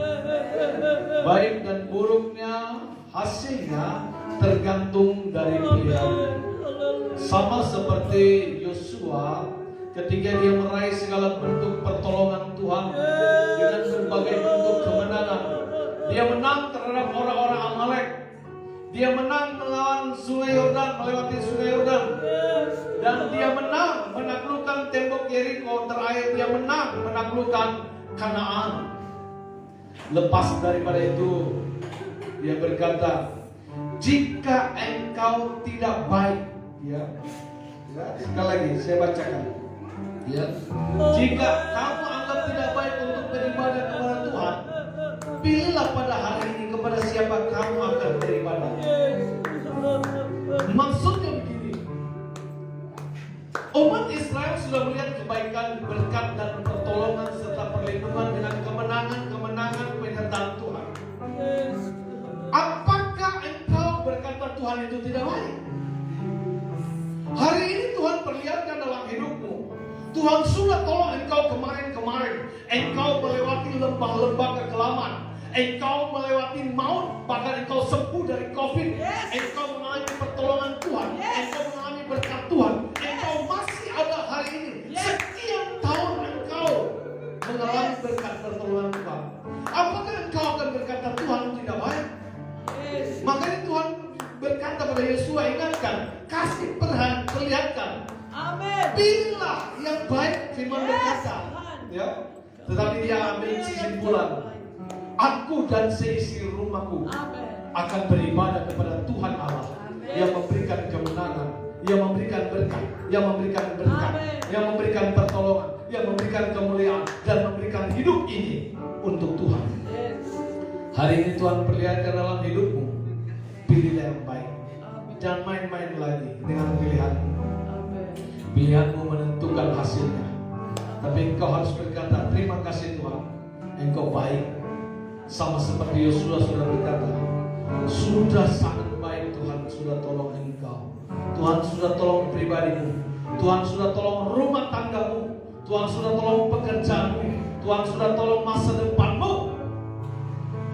Baik dan buruknya hasilnya tergantung dari pilihan. Sama seperti Yosua ketika dia meraih segala bentuk pertolongan Tuhan dengan berbagai bentuk kemenangan. Dia menang terhadap orang-orang Amalek. Dia menang melawan Sungai Yordan, melewati Sungai Yordan. Dan dia menang menaklukkan tembok Yeriko. Terakhir dia menang menaklukkan Kanaan. Lepas daripada itu dia berkata, jika engkau tidak baik, ya, sekali lagi saya bacakan, ya, jika kamu anggap tidak baik untuk beribadah kepada Tuhan, pilihlah pada hari ini kepada siapa kamu akan beribadah. Maksudnya begini, umat Israel sudah melihat kebaikan, berkat dan pertolongan serta perlindungan dengan kemenangan penyertaan Tuhan. Apakah engkau berkata Tuhan itu tidak baik? Hari ini Tuhan perlihatkan dalam hidupmu. Tuhan sudah tolong engkau kemarin-kemarin. Engkau melewati lembah-lembah kekelaman. Engkau melewati maut, bahkan engkau sembuh dari COVID. Engkau mengalami pertolongan Tuhan. Engkau mengalami berkat Tuhan. Engkau masih ada hari ini. Sekian tahun engkau mengalami berkat pertolongan Tuhan. Apakah engkau akan berkata Tuhan tidak baik? Makanya Tuhan berkata pada Yosua, ingatkan, kasih perlihatkan. Amin. Pilihlah yang baik, firman berkata. Ya. Tetapi dia ambil kesimpulan. Aku dan seisi rumahku akan beribadah kepada Tuhan Allah yang memberikan kemenangan, yang memberikan berkat, yang memberikan berkat, yang memberikan pertolongan, yang memberikan kemuliaan dan memberikan hidup ini untuk Tuhan. Hari ini Tuhan perlihatkan dalam hidupmu, pilihlah yang baik. Jangan main-main lagi dengan pilihanmu. Pilihanmu menentukan hasilnya. Tapi engkau harus berkata, terima kasih Tuhan, engkau baik. Sama seperti Yosua sudah berkata, sudah sangat baik Tuhan sudah tolong engkau. Tuhan sudah tolong pribadimu. Tuhan sudah tolong rumah tanggamu. Tuhan sudah tolong pekerjaanmu. Tuhan sudah tolong masa depanmu.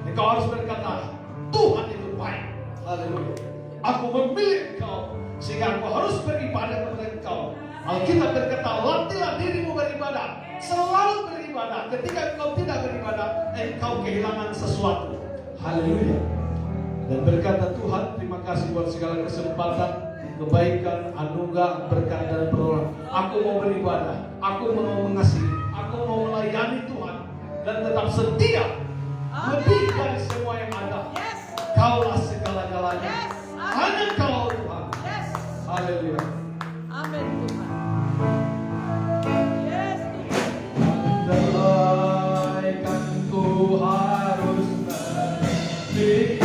Engkau harus berkata, Tuhan itu baik. Haleluya. Aku memilih engkau sehingga engkau harus beribadah kepada engkau. Alkitab berkata, latihlah dirimu beribadah. Selalu beribadah. Ketika engkau tidak beribadah, engkau kehilangan sesuatu. Haleluya. Dan berkata Tuhan, terima kasih buat segala kesempatan, kebaikan, anugerah, berkat dan pertolongan. Aku mau beribadah, aku mau mengasihi, aku mau melayani Tuhan dan tetap setia. Lebih dari semua yang ada. Kaulah segala-galanya. Hanya Kau Tuhan. Haleluya. Amin Tuhan. Andaikanku harus berdiri.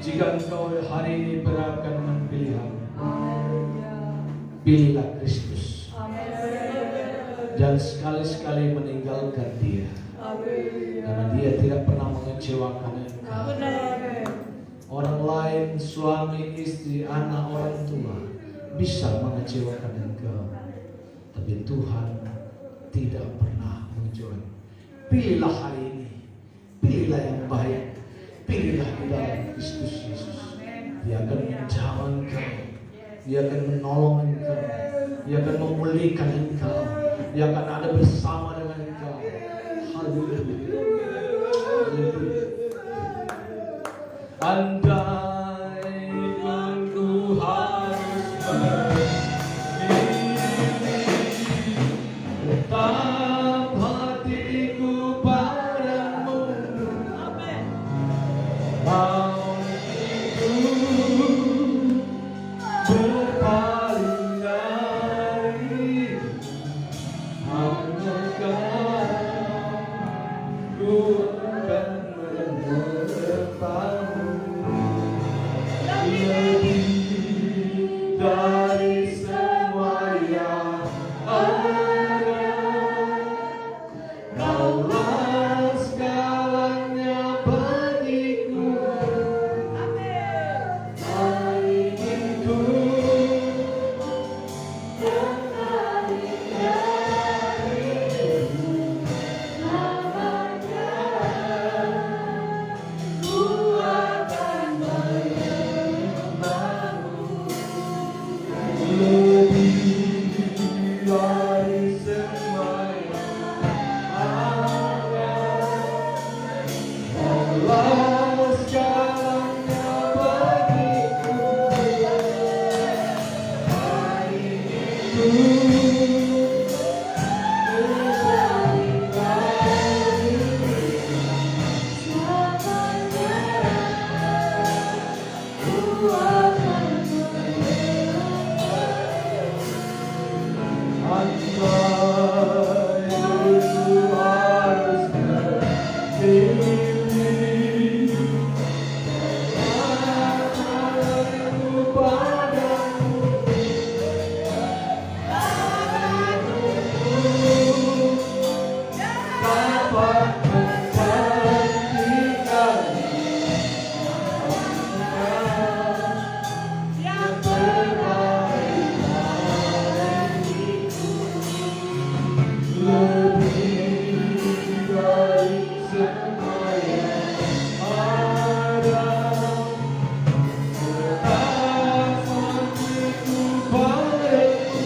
Jika engkau hari ini beratkan dengan pilihan, pilihlah Kristus. Dan sekali-sekali meninggalkan dia. Amin. Karena dia tidak pernah mengecewakan engkau. Benar. Orang lain, suami, istri, anak, orang tua bisa mengecewakan engkau. Tapi Tuhan tidak pernah mengecewakan. Pilihlah hari ini. Pilihlah yang baik. Pilihlah di dalam Kristus Yesus. Dia akan menjamah engkau. Dia akan menolong engkau. Dia akan memulihkan engkau. Dia akan ada bersama dengan engkau. Haleluya. Haleluya. Andai aku harus pergi, tetap hatiku padamu. Mau itu berpaling dari hanya Kau, ku akan menyertamu. Lebih dari semua yang ada, Kaulah segalanya bagiku. Hatiku berpaling darimu, namanya ku akan menyembahmu. Lebih dari semua yang ada, Kaulah segalanya bagiku. Hatiku berpaling darimu, selamanya ku akan andai aku harus berdiri, aku padamu. Dapat menggantikan yang terbaik bagiku. Lebih dari semua yang ada, tetap hatiku padamu.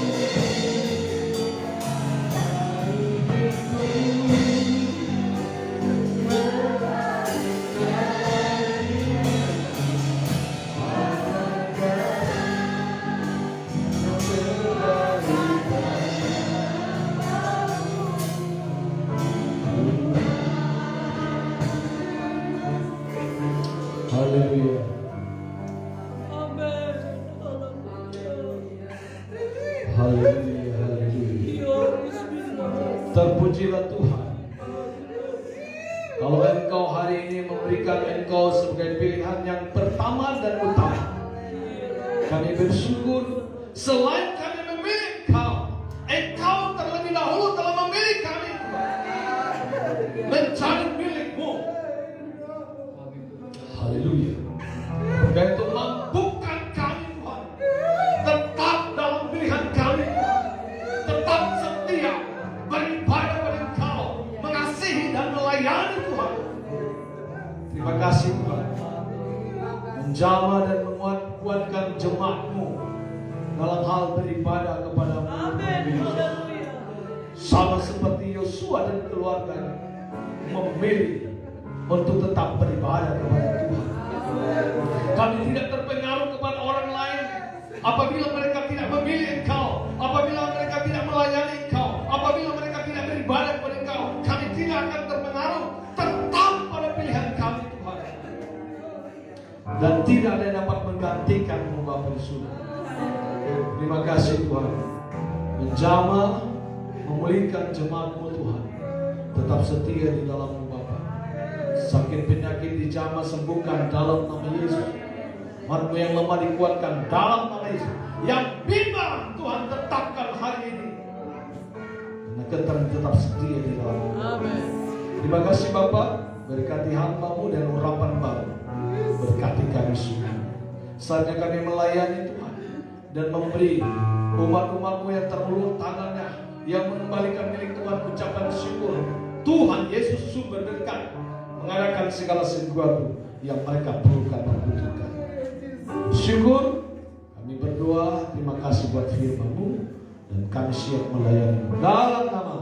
Haleluya. Amin. Haleluya. Haleluya. Terpujilah Tuhan. Kalau engkau hari ini memberikan engkau sebagai pilihan yang pertama dan utama, kami bersyukur. Selain kami memilih engkau terlebih dahulu telah memilih kami, mencari milikmu. Haleluya. Dan untuk mampukan kami Tuhan, tetap dalam pilihan kami Tuhan, tetap setia beribadah pada Engkau, mengasihi dan melayani Tuhan. Terima kasih Tuhan, menjamah dan menguatkan jemaat-Mu dalam hal beribadah kepada-Mu. Amin. Haleluya. Sama seperti Yosua dan keluarganya memilih untuk tetap beribadah kepada Tuhan. Kami tidak terpengaruh kepada orang lain apabila mereka tidak memilih Engkau, apabila mereka tidak melayani Engkau, apabila mereka tidak beribadah kepada Engkau. Kami tidak akan terpengaruh, tetap pada pilihan kami Tuhan. Dan tidak ada yang dapat menggantikan-Mu Bapa di surga. Terima kasih Tuhan, menjamah, memulihkan jemaat-Mu Tuhan, tetap setia di dalam-Mu Bapa. Sakit penyakit dijamah, sembuhkan dalam nama Yesus. Umat-Mu yang lemah dikuatkan dalam nama Yesus. Yang bimbang Tuhan tetapkan hari ini. Karena Engkau tetap setia di dalam. Amin. Terima kasih Bapak, berkati hamba-Mu dan urapan baru. Berkati kami semua. Saatnya kami melayani Tuhan dan memberi umat-umat-Mu yang terulur tangannya, yang mengembalikan milik Tuhan ucapan syukur. Tuhan Yesus sumber berkat, mengadakan segala sesuatu yang mereka perlukan dan butuhkan. Syukur, kami berdoa, terima kasih buat firman-Mu, dan kami siap melayani dalam nama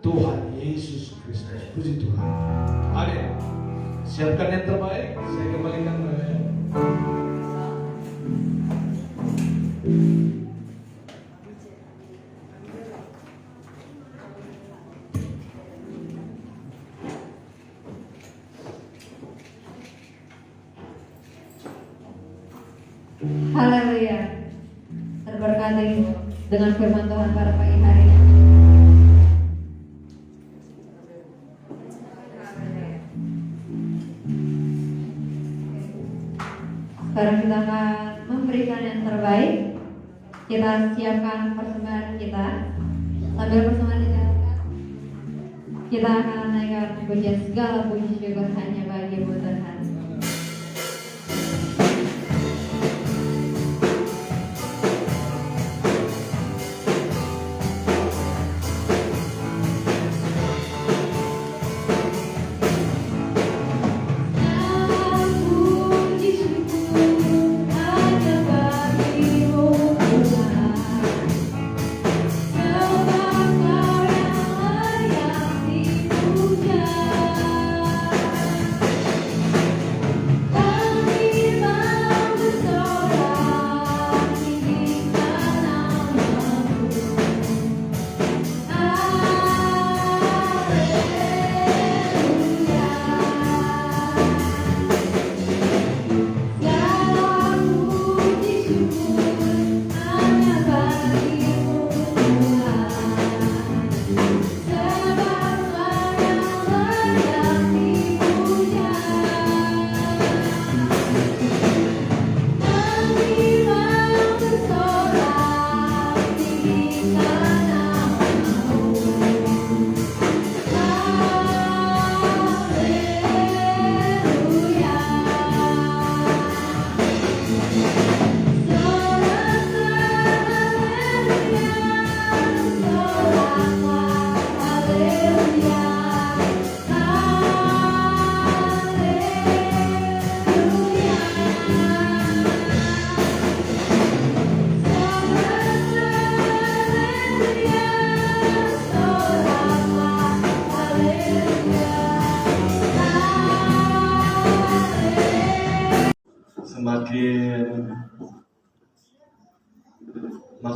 Tuhan Yesus Kristus. Puji Tuhan. Amin. Siapkan yang terbaik, saya kembalikan kepada Haleluya. Terberkati dengan firman Tuhan pada pagi hari ini. Sekarang kita akan memberikan yang terbaik. Kita siapkan persembahan kita. Sambil persembahan dijalankan, kita akan naikkan pujian segala puji syukur hanya bagi-Mu Tuhan.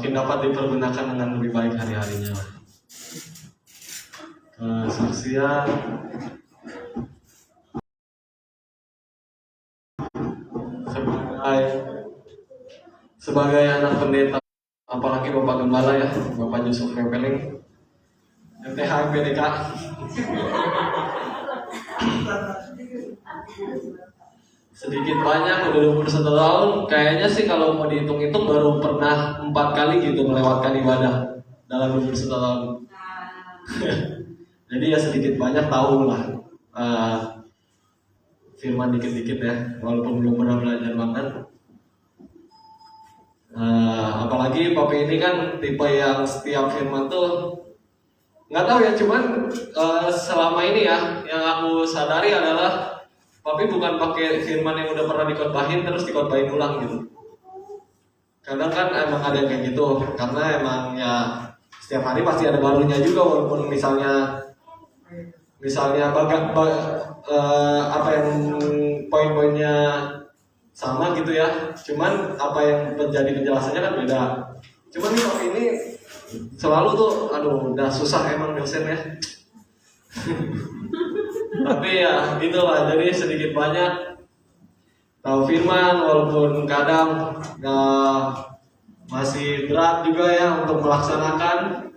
makin dapat dipergunakan dengan lebih baik hari-harinya. Kesaksian sebagai anak pendeta, apalagi Bapak Gembala ya, Bapak Yusuf Repeling, MTH MPDK. Sedikit banyak udah 21 tahun, kayaknya sih kalau mau dihitung-hitung baru pernah 4 kali gitu melewatkan ibadah dalam 21 tahun. Jadi ya sedikit banyak tahu lah firman dikit-dikit ya, walaupun belum pernah belajar banget. Apalagi Papi ini kan tipe yang setiap firman tuh nggak tahu ya, cuman selama ini ya yang aku sadari adalah Papi bukan pakai firman yang udah pernah dikotbahin terus dikotbahin ulang gitu. Kadang kan emang ada yang kayak gitu, karena emang ya setiap hari pasti ada barunya juga, walaupun misalnya apa yang poin-poinnya sama gitu ya, cuman apa yang menjadi penjelasannya kan beda. Cuman nih Papi ini selalu tuh, aduh udah susah emang dosen ya. Tapi ya gitulah, jadi sedikit banyak tahu firman, walaupun kadang masih berat juga ya untuk melaksanakan.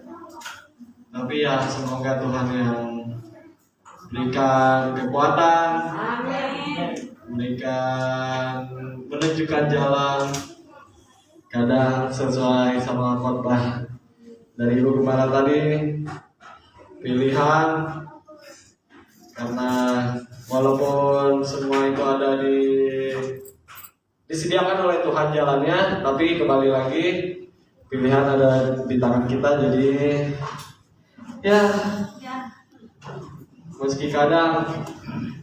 Tapi ya semoga Tuhan yang berikan kekuatan, berikan menunjukkan jalan, kadang sesuai sama khotbah dari Ibu Gembala tadi. pilihan, karena walaupun semua itu ada disediakan oleh Tuhan jalannya, tapi kembali lagi pilihan ada di tangan kita. Jadi ya, meski kadang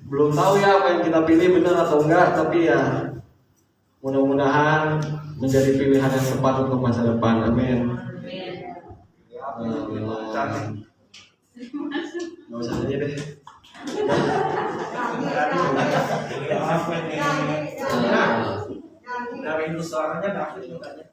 belum tahu ya apa yang kita pilih benar atau enggak, tapi ya mudah-mudahan menjadi pilihan yang tepat untuk masa depan. Amin. Nggak usah aja deh. Dari itu suaranya David mukanya.